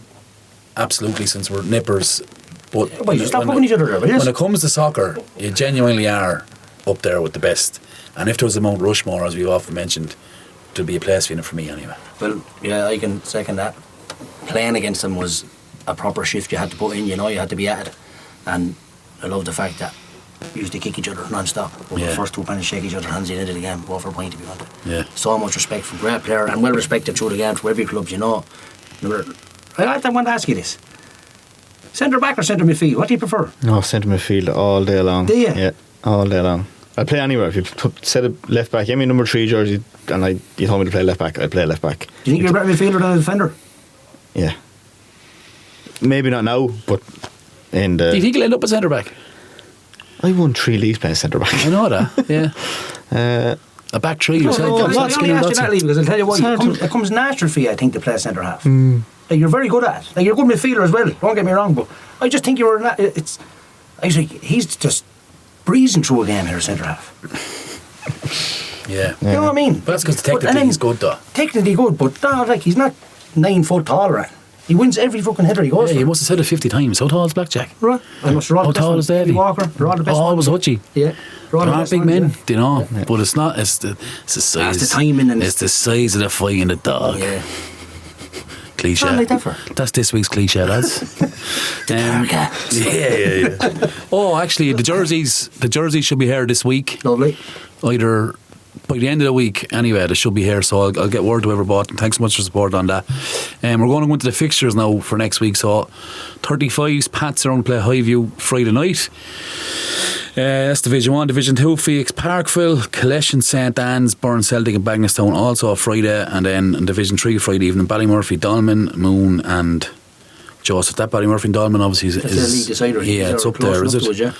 Absolutely, since we're nippers. But Well, you stop hugging each other there, will you? when it comes to soccer, you genuinely are up there with the best. And if there was a Mount Rushmore, as we've often mentioned, there'd be a place for you for me anyway. Well, yeah, I can second that. Playing against them was a proper shift you had to put in, you had to be at it. And I love the fact that we used to kick each other non-stop. But the first 2 penalties, shake each other's hands into the game, go for a point if you wanted. Yeah. So much respect from great player and well respected through the game through every club, I want to ask you this. Centre back or centre midfield? What do you prefer? No, centre midfield all day long. Do you? Yeah, all day long. I'd play anywhere. If you set a left back, give me number 3 jersey, and you told me to play left back, I'd play left back. Do you think you're a better midfielder than a defender? Yeah. Maybe not now, but in the... Do you think you'll end up a centre back? I won 3 leagues playing centre back. I know that, yeah. A back 3, you said. I only asked you that, Lee, because I'll tell you what, it comes natural for you, I think, to play centre half. Like, you're very good at it. Like, you're a good midfielder as well, don't get me wrong, but I just think he's just breezing through a game here, centre half. Yeah. You know what I mean? But that's because technically he's good, though. Technically good, but no, like, he's not 9 foot tall or anything. He wins every fucking header he goes for. You must have said it 50 times. How tall is Blackjack? Right. How tall is Davy? Walker. It was Hutchie. Yeah. They're not big men, do you know? Yeah. But it's not. It's the size. It's the timing and it's the size of the fight and the dog. Yeah. cliche. I like that for. That's this week's cliche, lads. Yeah. Oh, actually, the jerseys should be here this week. Lovely. Either by the end of the week, anyway, they should be here. So I'll get word to whoever bought them. Thanks so much for support on that. We're going to go into the fixtures now for next week. So 35s, Pats are on play Highview Friday night. That's Division 1. Division 2, Phoenix Parkville, Collection, St Anne's, Burn Celtic and Bagnallstown also Friday. And then in Division 3 Friday evening, Ballymurphy, Dolman, Moon and Joseph. That Ballymurphy and Dolman obviously is the league decider. Yeah, it's up there, is it? Yeah.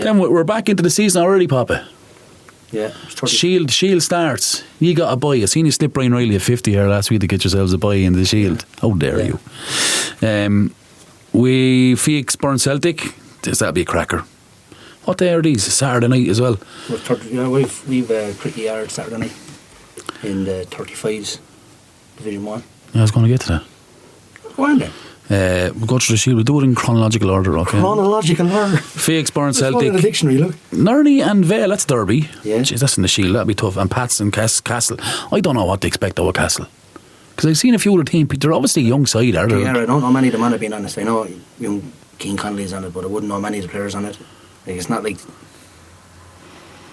Then we're back into the season already, Papa. Yeah. Shield starts. You got a buy. I seen you slip Brian Riley at 50 here last week to get yourselves a buy in the Shield. How dare you? We Phoenix Burn Celtic. That'll be a cracker. What day are these? Saturday night as well. We've Cricket Yard Saturday night in the 35s Division 1. Yeah, I was going to get to that. Go on then. We'll go through the Shield. We'll do it in chronological order, okay? Chronological order. Phoenix Burn There's one Celtic. in the dictionary, look. Nerney and Vale, that's Derby. Yeah. Jeez, that's in the Shield. That'll be tough. And Pats and Castle. I don't know what to expect out of Castle. Because I've seen a few of the team. They're obviously a young side, are they? Yeah, I don't know many of them on it, being honest. I know young Keane Connolly's on it, but I wouldn't know many of the players on it. Like, it's not like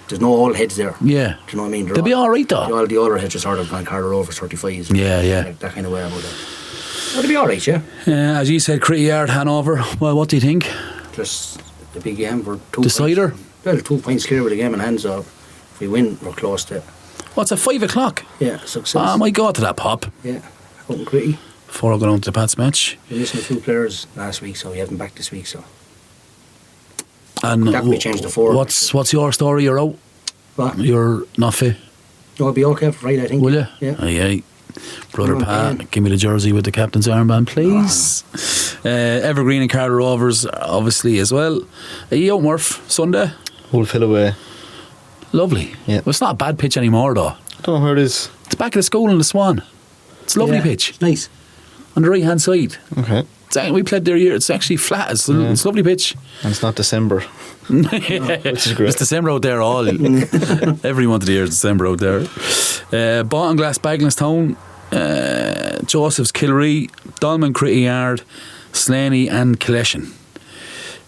there's no old heads there. Yeah. Do you know what I mean? They'll be alright though. All the older heads just sort of gone Carter over 35s. Yeah. Like that kind of way about it. Well, they'll be alright, yeah. As you said, Cricket Yard, Hanover. Well, what do you think? Just a big game for 2 Decider? points. Well, 2 points clear with the game in hand, so if we win, we're close to it. What's at 5 o'clock? Yeah, success. Oh my God, to that pop. Yeah, out in Gritty. Before I go down to the Pats match. We missed a few players last week, so we haven't back this week, so. And that we changed to 4. What's your story? You're out? What? You're not fit? No, I'll be okay for Friday, I think. Will you? Yeah. Aye. Brother Come on, Pat, Ben. give me the jersey with the captain's armband, please. Evergreen and Carter Rovers, obviously, as well. Are you out, Murph, Sunday? Wolf away. Lovely. Yeah. Well, it's not a bad pitch anymore, though. I don't know where it is. It's back of the school in the Swan. It's a lovely Yeah, pitch. it's nice. On the right hand side. Okay. We played there here. It's actually flat. It's a lovely pitch. And it's not December. Which is great. It's December out there all. Every month of the year is December out there. Bottom Glass, Bagnallstown, Joseph's Killery, Dolman Cricket Yard, Slaney and Collection.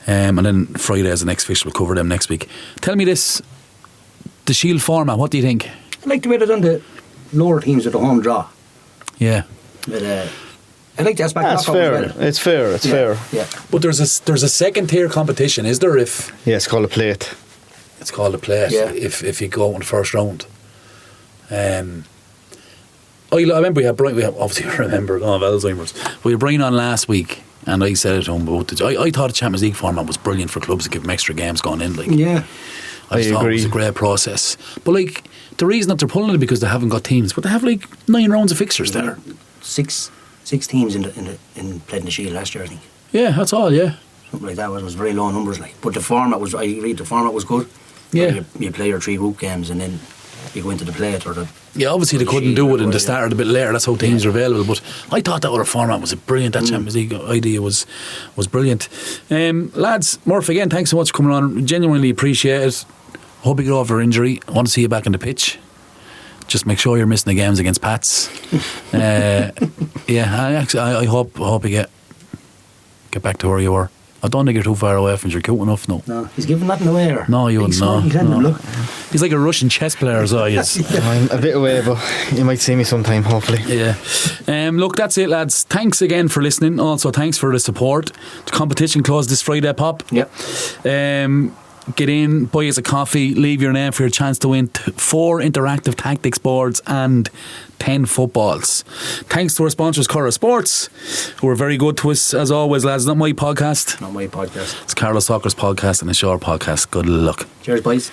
And then Friday is the next fixture. We'll cover them next week. Tell me this, the Shield format, what do you think? I like the way they've done the lower teams with the home draw. Yeah. But, I like the aspect That's fair. It's fair. It's fair. Yeah. But there's a second tier competition, is there? If Yeah, it's called a plate. it's called a play, Yeah. if you go out in the first round. I remember we had Brian. Obviously remember. I have Alzheimer's. We had Brian on last week, and I said it to him about I thought the Champions League format was brilliant for clubs to give them extra games going in. Like, Yeah. I just thought it was a great process. But like the reason that they're pulling it is because they haven't got teams, but they have like 9 rounds of fixtures there. Six teams in played in the Shield last year, I think. Yeah, that's all. Yeah. Something like that. It was very low numbers, like. But the format was. I agreed. The format was good. Yeah. You play your 3 group games and then you go into the plate or the. Yeah, obviously they couldn't do it and they started a bit later. That's how teams are available. But I thought that other format was brilliant. That Champions League idea was brilliant. Lads, Murph, again, thanks so much for coming on. Genuinely appreciate it. Hope you get over injury. I want to see you back on the pitch. Just make sure you're missing the games against Pats. I hope you get back to where you were. I don't think you're too far away from you're cute enough now. No, he's giving nothing away. Or No, you wouldn't know. He's No. look. He's like a Russian chess player, so he is. I'm a bit away, but you might see me sometime, hopefully. Yeah. Look, that's it, lads. Thanks again for listening. Also, thanks for the support. The competition closed this Friday, Pop. Yep. Get in, buy us a coffee, leave your name for your chance to win 4 interactive tactics boards and 10 footballs. Thanks to our sponsors, Cora Sports, who are very good to us as always, lads. Not my podcast. Not my podcast. It's Carlos Soccer's podcast and it's your podcast. Good luck. Cheers, boys.